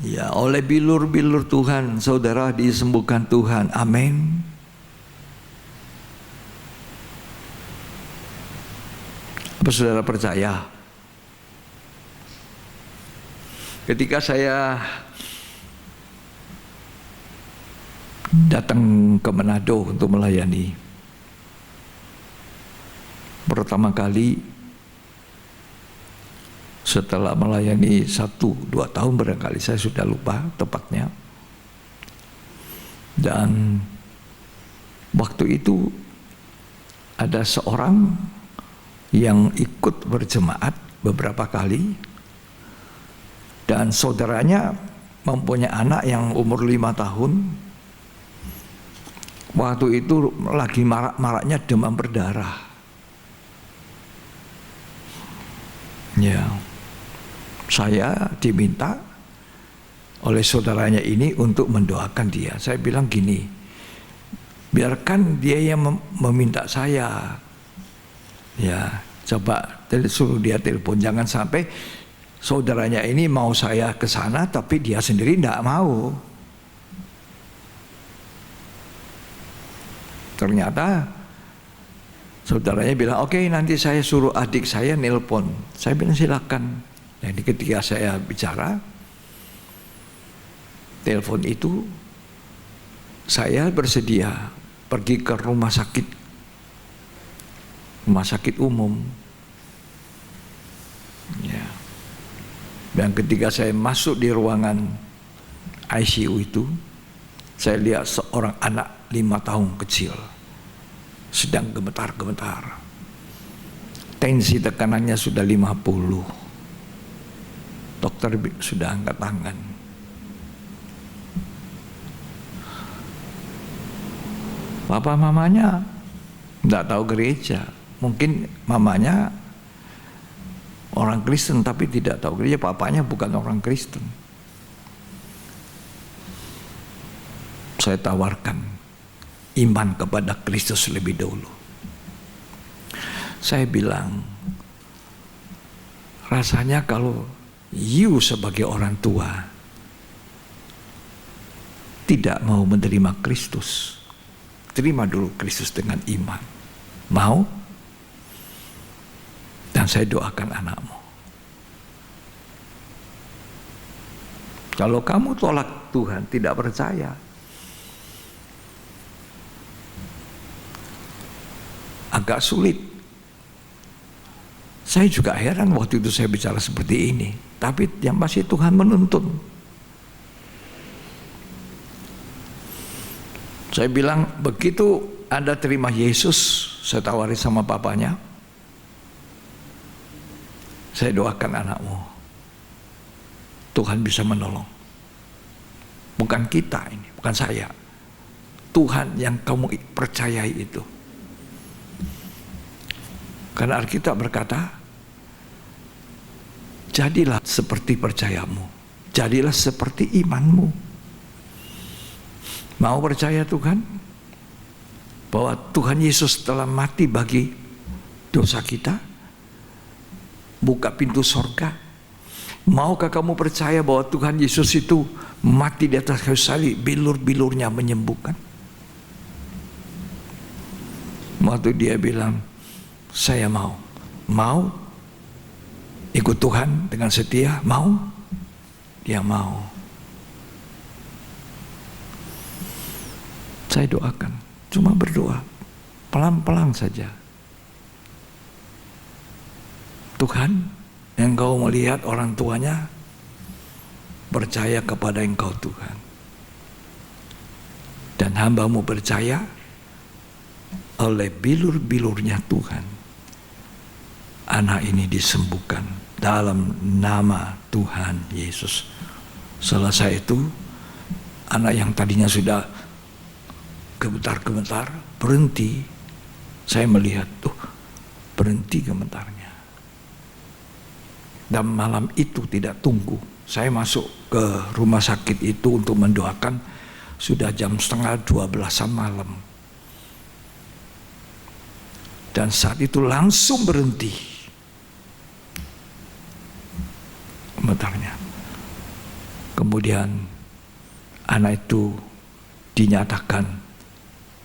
Ya, oleh bilur-bilur Tuhan, saudara disembuhkan Tuhan. Amin. Apa saudara percaya? Ketika saya datang ke Manado untuk melayani, pertama kali setelah melayani 1-2 tahun barangkali, saya sudah lupa tepatnya. Dan waktu itu ada seorang yang ikut berjemaat beberapa kali, dan saudaranya mempunyai anak yang umur 5 tahun. Waktu itu lagi marak-maraknya demam berdarah. Ya, saya diminta oleh saudaranya ini untuk mendoakan dia. Saya bilang gini, biarkan dia yang meminta saya. Ya, coba suruh dia telepon, jangan sampai saudaranya ini mau saya ke sana tapi dia sendiri tidak mau. Ternyata saudaranya bilang, oke, nanti saya suruh adik saya nelpon. Saya bilang silakan. Jadi ketika saya bicara telepon itu, saya bersedia pergi ke rumah sakit umum. Ya. Dan ketika saya masuk di ruangan ICU itu, saya lihat seorang anak 5 tahun kecil sedang gemetar-gemetar. Tensi tekanannya sudah 50. Dokter sudah angkat tangan. Papa mamanya tidak tahu gereja. Mungkin mamanya orang Kristen tapi tidak tahu gereja. Papanya bukan orang Kristen. Saya tawarkan iman kepada Kristus lebih dahulu. Saya bilang, rasanya kalau you sebagai orang tua tidak mau menerima Kristus, terima dulu Kristus dengan iman. Mau? Dan saya doakan anakmu. Kalau kamu tolak Tuhan, tidak percaya, agak sulit. Saya juga heran waktu itu saya bicara seperti ini. Tapi yang pasti Tuhan menuntun. Saya bilang, begitu Anda terima Yesus, saya tawari sama papanya, saya doakan anakmu, Tuhan bisa menolong. Bukan kita ini, bukan saya. Tuhan yang kamu percayai itu. Karena Alkitab berkata, jadilah seperti percayamu, jadilah seperti imanmu. Mau percaya Tuhan? Bahwa Tuhan Yesus telah mati bagi dosa kita? Buka pintu sorga. Maukah kamu percaya bahwa Tuhan Yesus itu mati di atas kayu salib, bilur-bilurnya menyembuhkan? Waktu dia bilang, saya mau ikut Tuhan dengan setia, dia mau. Saya doakan, cuma berdoa, pelan-pelan saja. Tuhan, engkau melihat orang tuanya percaya kepada engkau Tuhan. Dan hambamu percaya oleh bilur-bilurnya Tuhan, anak ini disembuhkan dalam nama Tuhan Yesus. Selesai itu, anak yang tadinya sudah gemetar-gemetar berhenti. Saya melihat, berhenti gemetarnya. Dan malam itu tidak tunggu, saya masuk ke rumah sakit itu untuk mendoakan. Sudah jam 11:30 malam. Dan saat itu langsung berhenti gemetarnya. Kemudian anak itu dinyatakan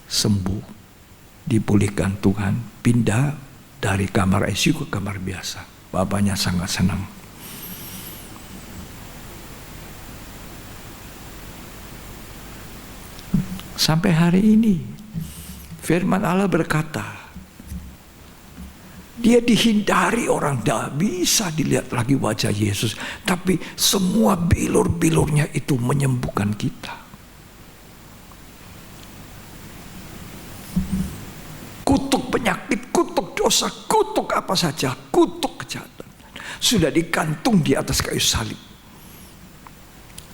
sembuh, dipulihkan Tuhan, pindah dari kamar ICU ke kamar biasa. Bapaknya sangat senang. Sampai hari ini firman Allah berkata, dia dihindari orang, tidak bisa dilihat lagi wajah Yesus. Tapi semua bilur-bilurnya itu menyembuhkan kita. Kutuk penyakit, kutuk dosa, kutuk apa saja, kutuk kejahatan, sudah digantung di atas kayu salib.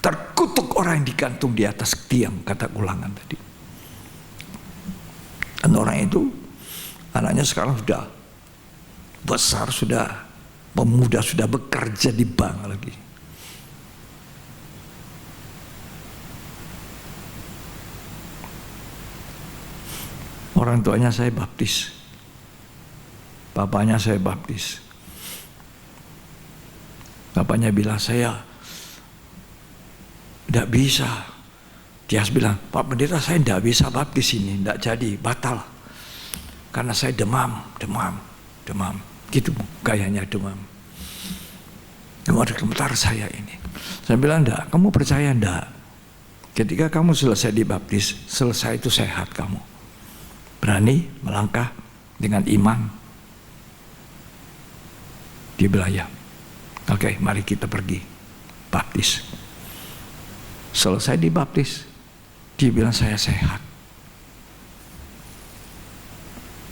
Terkutuk orang yang digantung di atas tiang, kata Ulangan tadi. Dan orang itu, anaknya sekarang sudah besar, sudah pemuda, sudah bekerja di bank lagi. Orang tuanya saya baptis, bapaknya saya baptis. Bapaknya bilang, saya tidak bisa. Dia bilang, Pak Pendeta, saya tidak bisa baptis ini, tidak jadi, batal. Karena saya demam. Gitu gayanya, demam. Gemetar saya ini. Saya bilang, enggak, kamu percaya enggak? Ketika kamu selesai dibaptis, selesai itu sehat kamu. Berani melangkah dengan iman. Dia bilang, ya. Oke, mari kita pergi baptis. Selesai dibaptis, dia bilang saya sehat.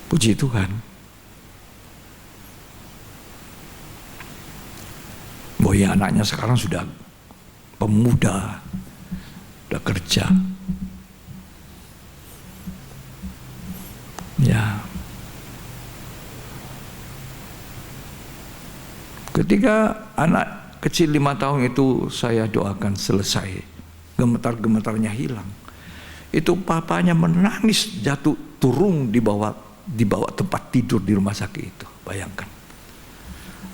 Puji Tuhan. Oh ya, anaknya sekarang sudah pemuda, sudah kerja. Ya. Ketika anak kecil 5 tahun itu saya doakan selesai, gemetar-gemetarnya hilang. Itu papanya menangis, jatuh turun di bawah tempat tidur di rumah sakit itu. Bayangkan.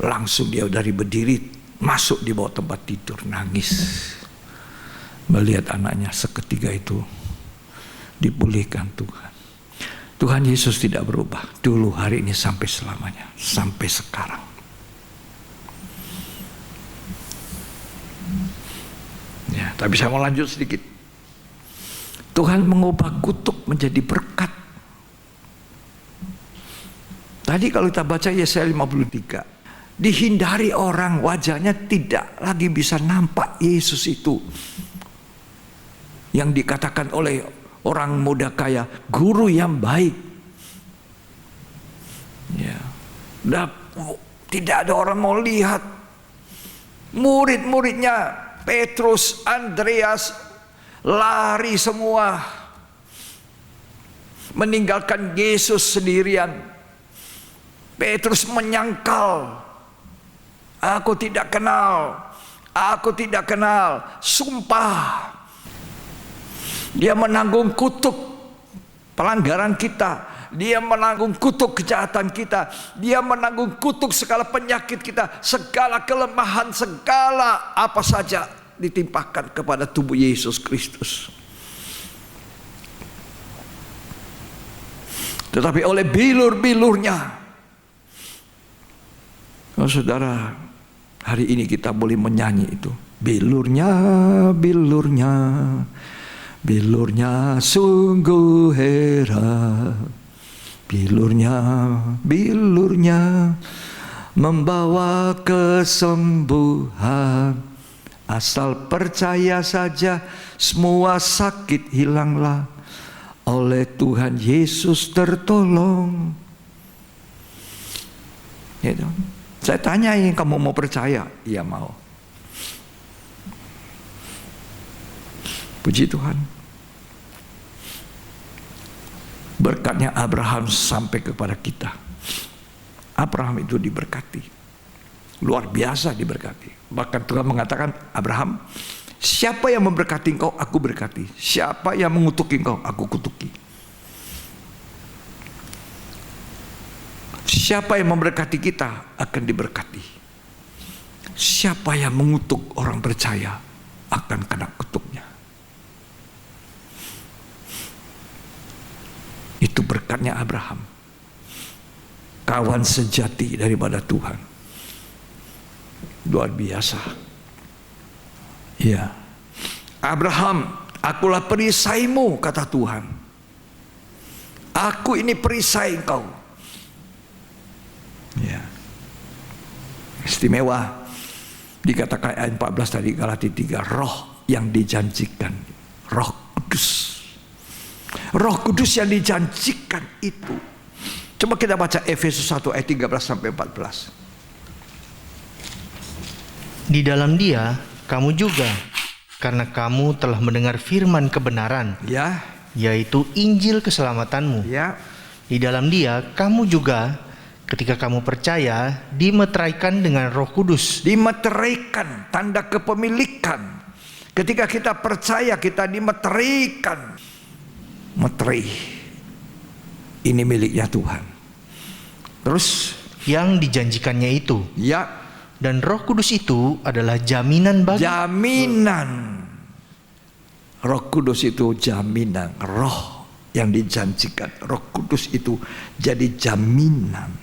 Langsung dia dari berdiri masuk di bawah tempat tidur, nangis. Melihat anaknya seketika itu dipulihkan Tuhan. Tuhan Yesus tidak berubah. Dulu, hari ini, sampai selamanya. Sampai sekarang. Ya, tapi saya mau lanjut sedikit. Tuhan mengubah kutuk menjadi berkat. Tadi kalau kita baca Yesaya 53, dihindari orang, wajahnya tidak lagi bisa nampak Yesus itu. Yang dikatakan oleh orang muda kaya, guru yang baik. Ya. Tidak ada orang mau lihat. Murid-muridnya Petrus, Andreas, lari semua, meninggalkan Yesus sendirian. Petrus menyangkal, aku tidak kenal, aku tidak kenal. Sumpah, dia menanggung kutuk pelanggaran kita, dia menanggung kutuk kejahatan kita, dia menanggung kutuk segala penyakit kita, segala kelemahan, segala apa saja ditimpakan kepada tubuh Yesus Kristus. Tetapi oleh bilur-bilurnya, oh saudara, hari ini kita boleh menyanyi itu. Bilurnya, bilurnya, bilurnya sungguh heran. Bilurnya, bilurnya membawa kesembuhan. Asal percaya saja, semua sakit hilanglah. Oleh Tuhan Yesus tertolong. Gitu. Saya tanyain, kamu mau percaya? Iya mau. Puji Tuhan. Berkatnya Abraham sampai kepada kita. Abraham itu diberkati, luar biasa diberkati. Bahkan Tuhan mengatakan, Abraham, siapa yang memberkati engkau, aku berkati. Siapa yang mengutuki engkau, aku kutuki. Siapa yang memberkati kita akan diberkati. Siapa yang mengutuk orang percaya akan kena kutuknya. Itu berkatnya Abraham, kawan sejati daripada Tuhan. Luar biasa. Ya, Abraham, akulah perisaimu, kata Tuhan. Aku ini perisai engkau. Ya, istimewa. Dikatakan ayat 14 tadi, Galatia 3, roh yang dijanjikan, Roh Kudus. Roh Kudus yang dijanjikan itu. Coba kita baca Efesus 1 ayat 13 sampai 14. Di dalam Dia kamu juga, karena kamu telah mendengar firman kebenaran, Ya, yaitu Injil keselamatanmu. ya. Di dalam Dia kamu juga, ketika kamu percaya, dimeteraikan dengan Roh Kudus. Dimeteraikan, tanda kepemilikan. Ketika kita percaya, kita dimeteraikan. Meterai, ini miliknya Tuhan. Terus yang dijanjikannya itu, ya, dan Roh Kudus itu adalah jaminan bagi. Jaminan. Roh Kudus itu jaminan. Roh yang dijanjikan, Roh Kudus itu jadi jaminan.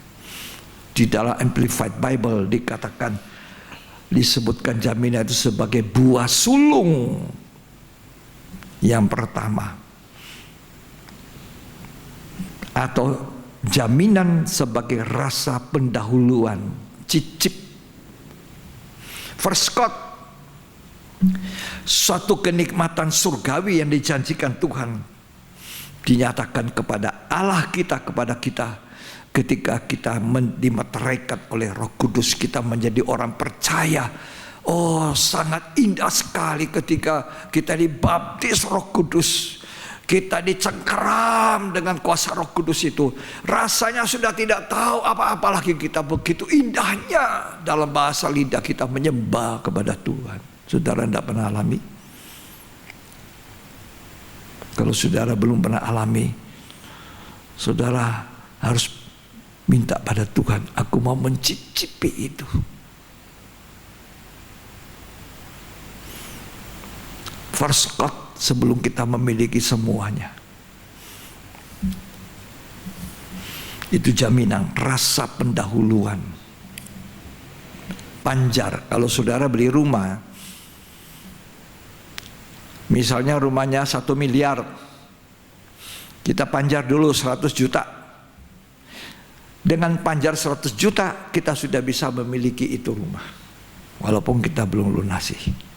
Di dalam Amplified Bible dikatakan, disebutkan jaminan itu sebagai buah sulung. Yang pertama, atau jaminan sebagai rasa pendahuluan, cicip. First Scott, suatu kenikmatan surgawi yang dijanjikan Tuhan, dinyatakan kepada Allah kita, kepada kita, ketika kita dimeteraikan oleh Roh Kudus, kita menjadi orang percaya. Oh, sangat indah sekali ketika kita dibaptis Roh Kudus. Kita dicengkeram dengan kuasa Roh Kudus itu. Rasanya sudah tidak tahu apa-apa lagi kita. Begitu indahnya dalam bahasa lidah kita menyembah kepada Tuhan. Saudara tidak pernah alami? Kalau saudara belum pernah alami, saudara harus minta pada Tuhan, aku mau mencicipi itu. First Scott, sebelum kita memiliki semuanya. Itu jaminan, rasa pendahuluan. Panjar, kalau saudara beli rumah, misalnya rumahnya 1 miliar, kita panjar dulu 100 juta. Dengan panjar 100 juta, kita sudah bisa memiliki itu rumah, walaupun kita belum lunasi.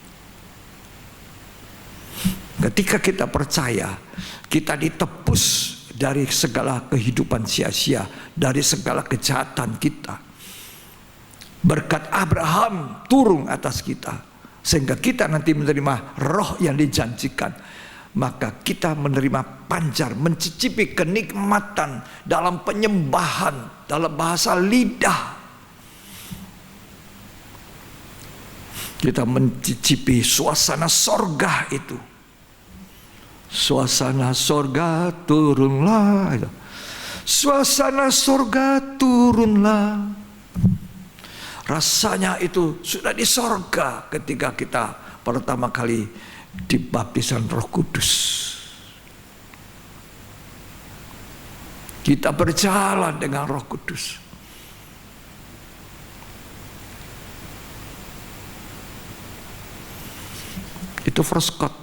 Ketika kita percaya, kita ditebus dari segala kehidupan sia-sia, dari segala kejahatan kita. Berkat Abraham turun atas kita. sehingga kita nanti menerima roh yang dijanjikan. Maka kita menerima panjar, mencicipi kenikmatan dalam penyembahan, dalam bahasa lidah. Kita mencicipi suasana sorga itu. Suasana sorga turunlah. Suasana sorga turunlah. Rasanya itu sudah di sorga ketika kita pertama kali dibaptisan Roh Kudus. Kita berjalan dengan Roh Kudus. Itu Freskot,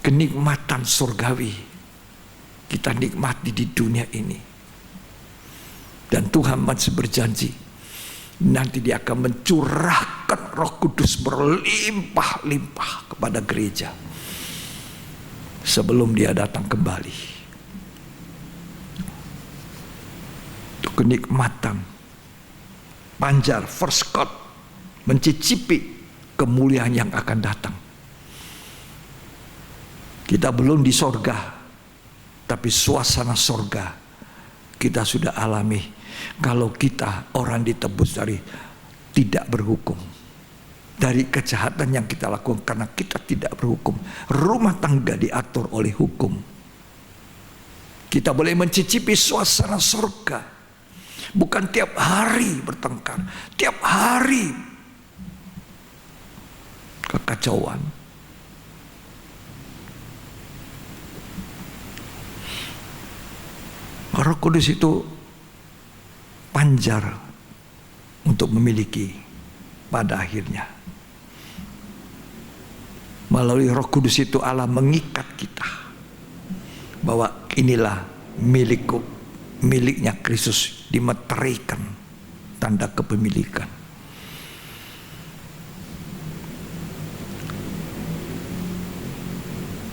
kenikmatan surgawi kita nikmati di dunia ini. Dan Tuhan masih berjanji, nanti Dia akan mencurahkan Roh Kudus berlimpah-limpah kepada gereja sebelum Dia datang kembali. Itu kenikmatan panjar, Freskot, mencicipi kemuliaan yang akan datang. Kita belum di sorga, tapi suasana sorga kita sudah alami. Kalau kita orang ditebus dari tidak berhukum, dari kejahatan yang kita lakukan karena kita tidak berhukum, rumah tangga diatur oleh hukum. Kita boleh mencicipi suasana sorga, bukan tiap hari bertengkar, tiap hari kekacauan. Roh Kudus itu panjar untuk memiliki pada akhirnya. Melalui Roh Kudus itu Allah mengikat kita bahwa inilah milikku, miliknya Kristus, dimeterikan tanda kepemilikan.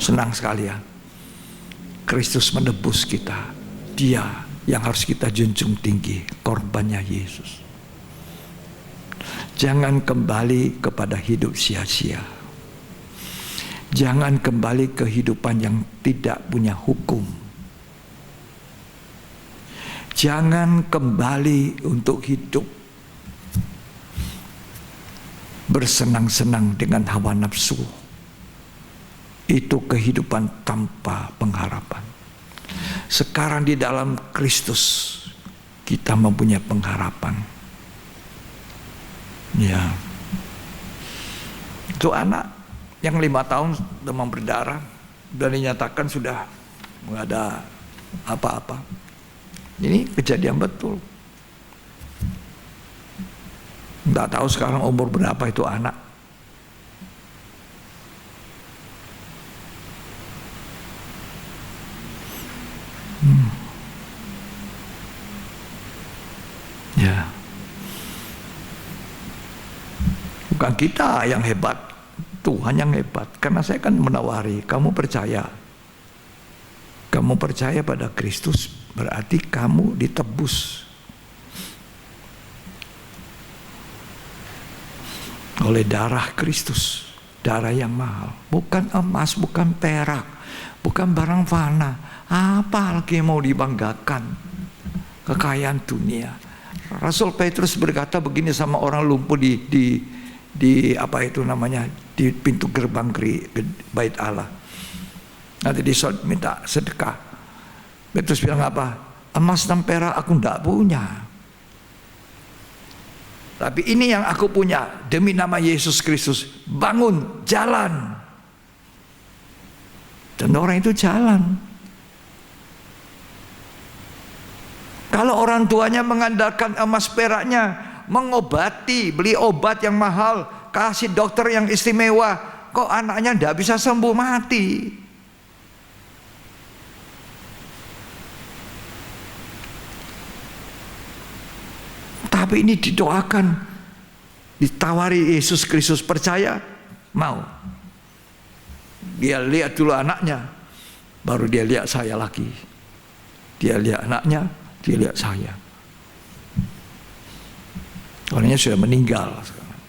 Senang sekali ya, Kristus menebus kita. Dia yang harus kita junjung tinggi, korbannya Yesus. Jangan kembali kepada hidup sia-sia. Jangan kembali ke kehidupan yang tidak punya hukum. Jangan kembali untuk hidup bersenang-senang dengan hawa nafsu. Itu kehidupan tanpa pengharapan. Sekarang di dalam Kristus kita mempunyai pengharapan. Ya, itu anak yang 5 tahun demam berdarah dan dinyatakan sudah nggak ada apa-apa. Ini kejadian betul. Nggak tahu sekarang umur berapa itu anak. Ya, bukan kita yang hebat, Tuhan yang hebat. Karena saya kan menawari, kamu percaya pada Kristus, berarti kamu ditebus oleh darah Kristus, darah yang mahal, bukan emas, bukan perak, bukan barang fana. Apa lagi yang mau dibanggakan? Kekayaan dunia. Rasul Petrus berkata begini sama orang lumpuh di apa itu namanya, di pintu gerbang bait Allah. Nanti minta sedekah. Petrus bilang apa? Emas dan perak aku tidak punya, tapi ini yang aku punya, demi nama Yesus Kristus bangun, jalan. Dan orang itu jalan. Kalau orang tuanya mengandalkan emas peraknya, mengobati, beli obat yang mahal, kasih dokter yang istimewa, kok anaknya tidak bisa sembuh, mati. Tapi ini didoakan, ditawari Yesus Kristus, percaya, mau. Dia lihat dulu anaknya, baru dia lihat saya lagi. Dia lihat anaknya, dia lihat saya. Orangnya sudah meninggal sekarang.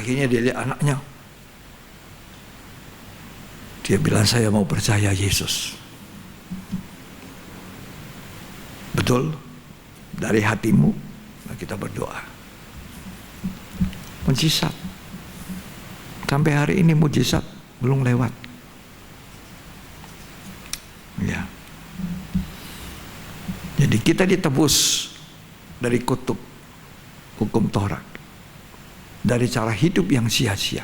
Akhirnya dia lihat anaknya. Dia bilang, saya mau percaya Yesus. Betul? Dari hatimu, kita berdoa. Mujizat. Sampai hari ini mujizat belum lewat. Ya. Jadi kita ditebus dari kutub hukum Taurat, dari cara hidup yang sia-sia,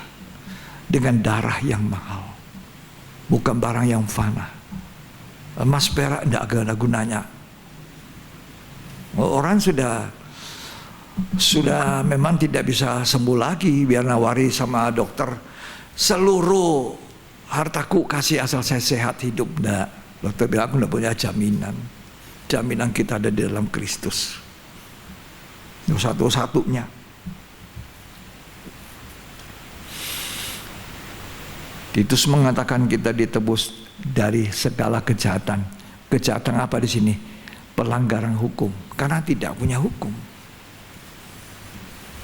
dengan darah yang mahal, bukan barang yang fana. Emas perak tidak ada gunanya. Orang sudah memang tidak bisa sembuh lagi, biar nawari sama dokter, seluruh hartaku kasih asal saya sehat hidup. Nah, dokter bilang, aku tidak punya jaminan. Jaminan kita ada di dalam Kristus. Itu satu-satunya. Titus mengatakan kita ditebus dari segala kejahatan. Kejahatan apa di sini? Pelanggaran hukum, karena tidak punya hukum.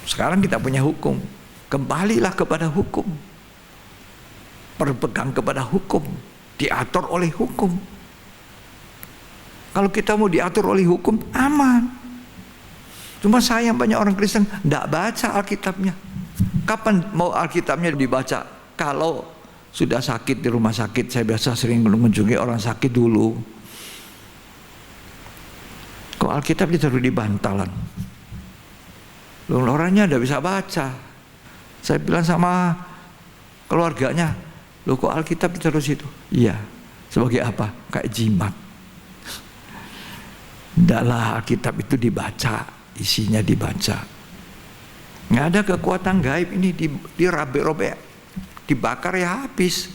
Sekarang kita punya hukum, kembalilah kepada hukum, berpegang kepada hukum, diatur oleh hukum. Kalau kita mau diatur oleh hukum, aman. Cuma sayang banyak orang Kristen tidak baca Alkitabnya. Kapan mau Alkitabnya dibaca? Kalau sudah sakit di rumah sakit. Saya biasa sering mengunjungi orang sakit dulu. Kok Alkitab ditaruh di bantalan? Orangnya tidak bisa baca. Saya bilang sama keluarganya, loh kok Alkitab ditaruh situ? Iya. Sebagai apa? Kayak jimat. Tidaklah Alkitab itu dibaca, isinya dibaca. Nggak ada kekuatan gaib ini dirobek-robek, dibakar ya habis.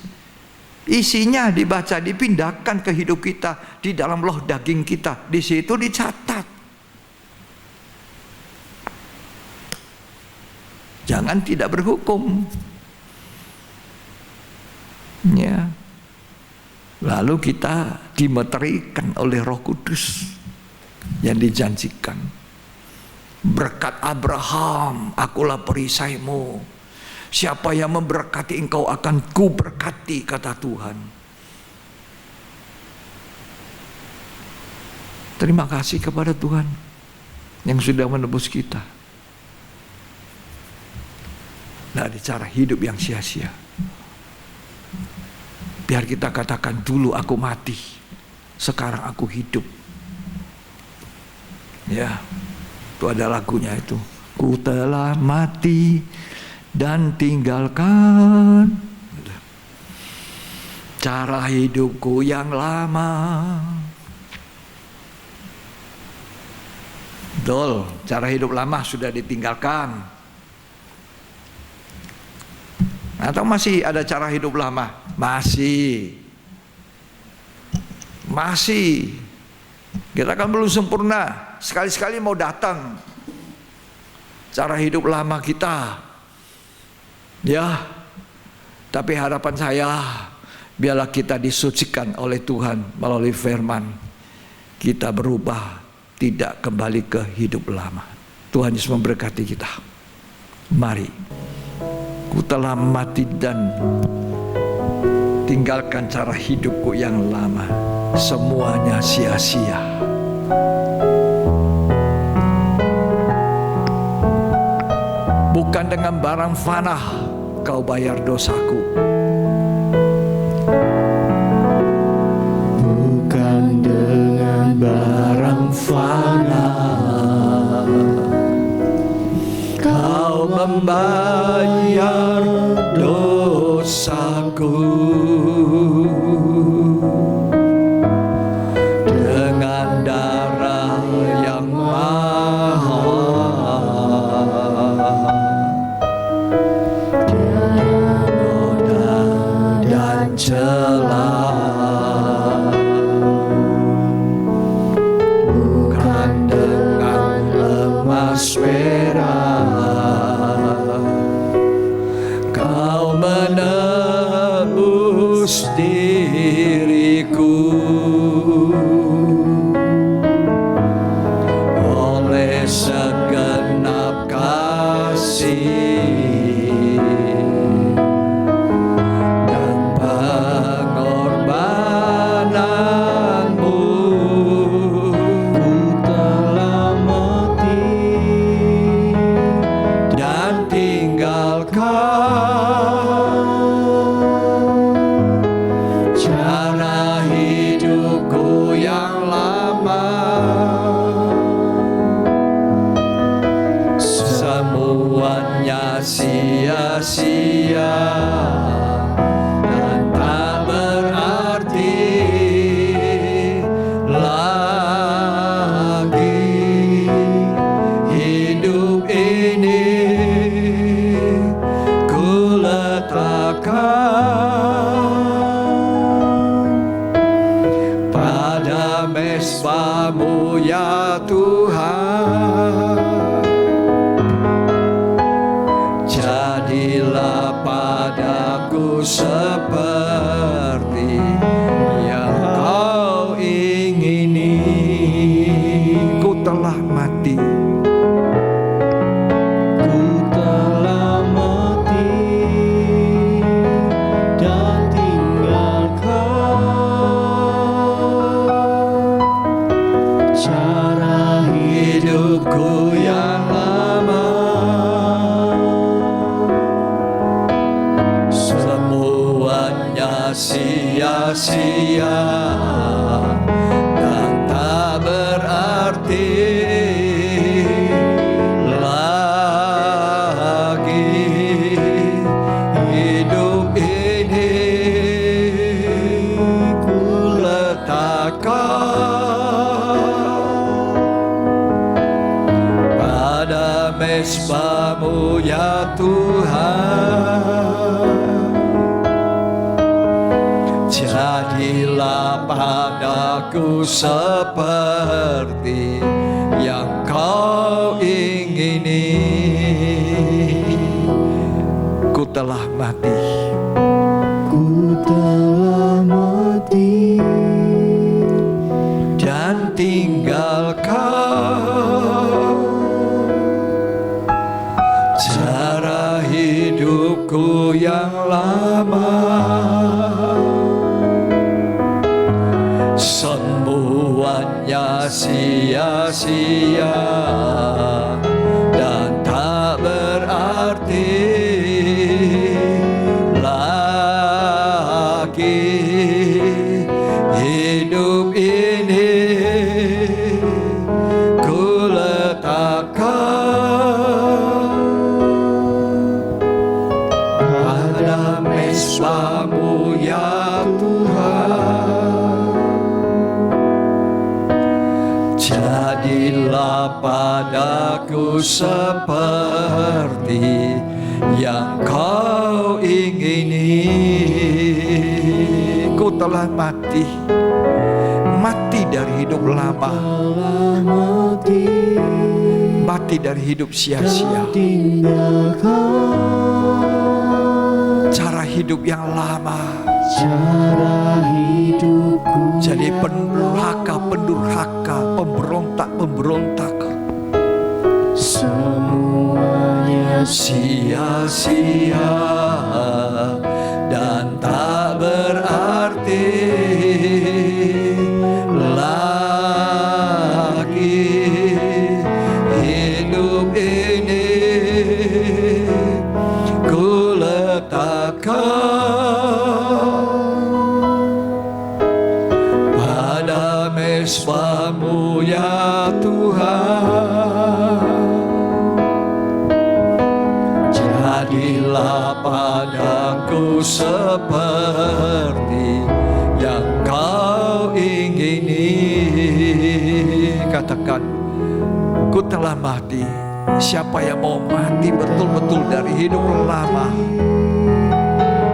Isinya dibaca, dipindahkan ke hidup kita, di dalam loh daging kita, di situ dicatat. Jangan tidak berhukum. Ya. Lalu kita dimeterikan oleh Roh Kudus yang dijanjikan. Berkat Abraham, akulah perisaimu. Siapa yang memberkati engkau akan ku berkati, kata Tuhan. Terima kasih kepada Tuhan yang sudah menebus kita dari cara hidup yang sia-sia. Biar kita katakan, dulu aku mati, sekarang aku hidup. Ya, itu ada lagunya itu. Ku telah mati dan tinggalkan cara hidupku yang lama. Betul, cara hidup lama sudah ditinggalkan. Atau masih ada cara hidup lama? Masih. Kita kan belum sempurna. Sekali-sekali mau datang cara hidup lama kita. Ya, tapi harapan saya, biarlah kita disucikan oleh Tuhan melalui firman. Kita berubah, tidak kembali ke hidup lama. Tuhan Yesus memberkati kita. Mari. Ku telah mati dan tinggalkan cara hidupku yang lama. Semuanya sia-sia. Bukan dengan barang fana kau bayar dosaku. Bukan dengan barang fana kau membayar dosaku. Dengan darah yang mahal, noda dan celah. Bukan dengan emas perak kau menebus sia-sia dan tak berarti lagi hidup ini. Ku letakkan pada mezbah-Mu ya Tuhan. Jadilah padaku seperti yang Kau ingini. Ku telah mati, Ku telah mati dan tinggalkan cara hidupku yang lama. Semuanya sia-sia dan tak berarti lagi hidup ini. Ku letakkan pada mezbah-Mu ya Tuhan. Jadilah padaku seperti yang Kau ingini. Ku telah mati, Ku telah mati dan tinggalkan cara hidupku yang lama. Semuanya sia-sia dan tak berarti lagi hidup ini. Ku letakkan pada mezbah-Mu ya Tuhan. Jadilah padaku seperti yang Kau ingini. Ku telah mati, mati dari hidup lama, mati dari hidup sia-sia, cara hidup yang lama, cara hidupku jadi pendurhaka, pemberontak, semuanya sia-sia dan tak berarti lagi hidup ini. Ku letakkan pada mezbah-Mu ya Tuhan. Jadilah padaku seperti yang Kau ingini. Katakan, ku telah mati. Siapa yang mau mati betul-betul dari hidup lama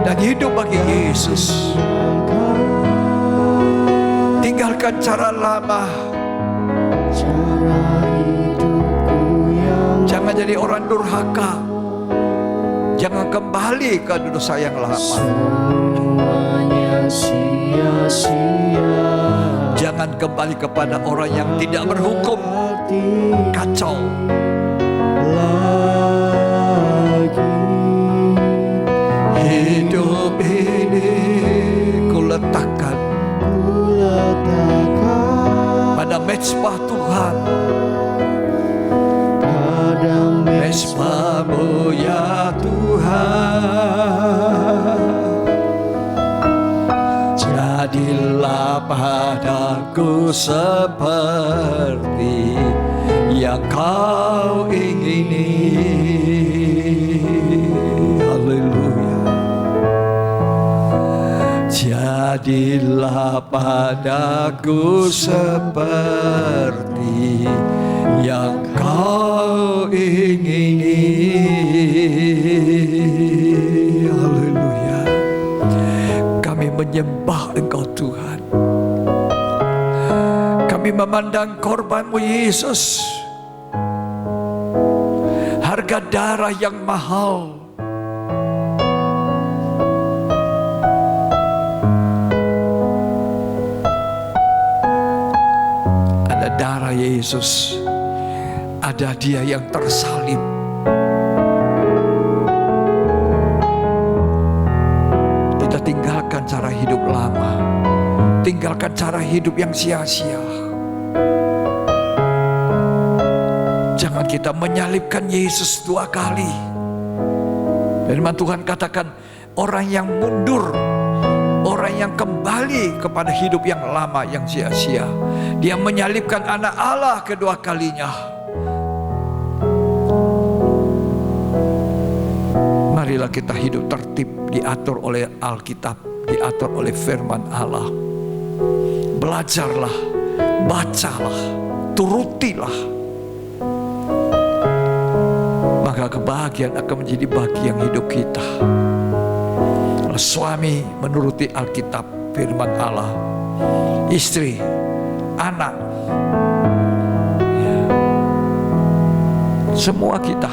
dan hidup bagi Yesus? Tinggalkan cara lama. Jangan jadi orang durhaka. Jangan kembali ke dosa yang lama. semuanya sia-sia. Jangan kembali kepada orang yang tidak berhukum. Kacau. Lagi Hidup ini ku letakkan pada mezbah Tuhan, pada mezbah-Mu ya Tuhan. Jadilah padaku seperti yang Kau ingini. jadilah padaku seperti yang kau ingini. Haleluya. Kami menyembah Engkau Tuhan. Kami memandang korban-Mu Yesus, harga darah yang mahal. Ada darah Yesus, ada Dia yang tersalib. Kita tinggalkan cara hidup lama, tinggalkan cara hidup yang sia-sia. Jangan kita menyalibkan Yesus 2 kali. Firman Tuhan katakan, orang yang mundur, orang yang kembali kepada hidup yang lama, yang sia-sia, dia menyalibkan anak Allah kedua kalinya. Marilah kita hidup tertib, diatur oleh Alkitab, diatur oleh firman Allah. Belajarlah, bacalah, turutilah. Maka kebahagiaan akan menjadi bagian hidup kita. Kalau suami menuruti Alkitab, firman Allah, istri, anak, ya, semua kita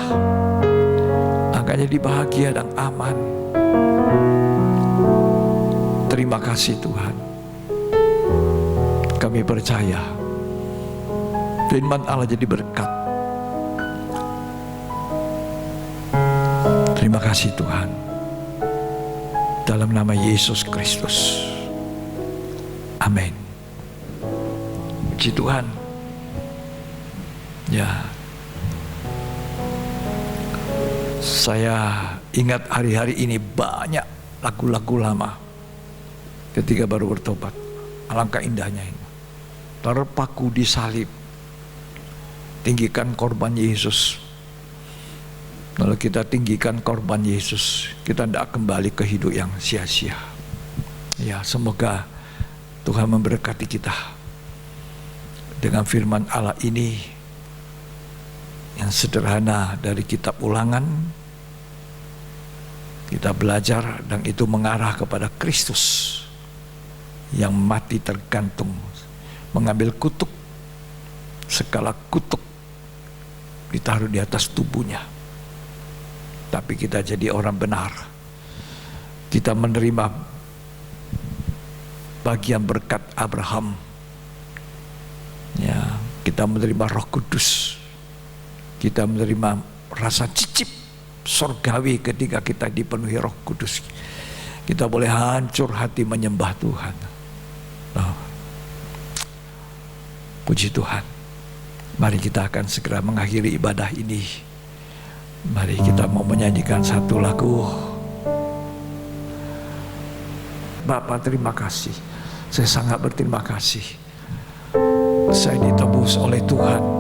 akan jadi bahagia dan aman. Terima kasih Tuhan. Kami percaya firman Allah jadi berkat. Terima kasih Tuhan. Dalam nama Yesus Kristus. Amin. Puji Tuhan. Ya. Saya ingat hari-hari ini banyak lagu-lagu lama ketika baru bertobat. Alangkah indahnya ini. Terpaku di salib. Tinggikan korban Yesus. Kalau kita tinggikan korban Yesus, kita tidak kembali ke hidup yang sia-sia. Ya, semoga Tuhan memberkati kita dengan firman Allah ini yang sederhana dari kitab Ulangan. Kita belajar dan itu mengarah kepada Kristus yang mati tergantung, mengambil kutuk, segala kutuk ditaruh di atas tubuhnya. Tapi kita jadi orang benar. Kita menerima bagian berkat Abraham. Ya, kita menerima Roh Kudus. Kita menerima rasa cicip surgawi ketika kita dipenuhi Roh Kudus. Kita boleh hancur hati menyembah Tuhan. Oh. Puji Tuhan. Mari kita akan segera mengakhiri ibadah ini. Mari kita mau menyanyikan satu lagu. Bapa, terima kasih. Saya sangat berterima kasih. Saya ditebus oleh Tuhan.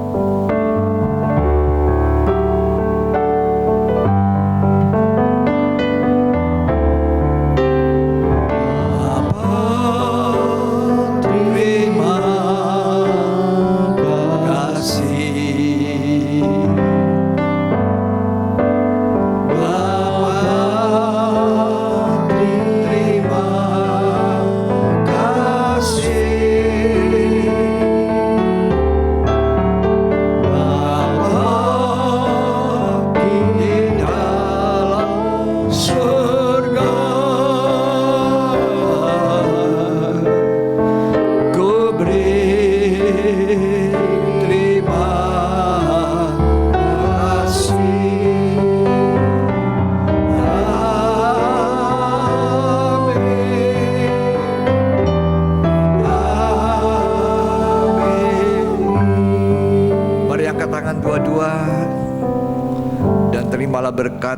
Berkat,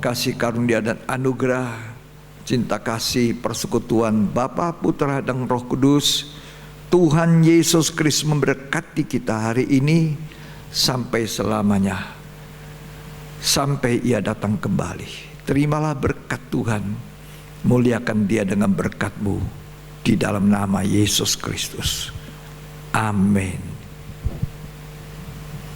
kasih karunia dan anugerah, cinta kasih, persekutuan Bapa, Putra dan Roh Kudus, Tuhan Yesus Kristus memberkati kita hari ini sampai selamanya, sampai Ia datang kembali. Terimalah berkat Tuhan, muliakan Dia dengan berkat-Mu. di dalam nama Yesus Kristus. Amin.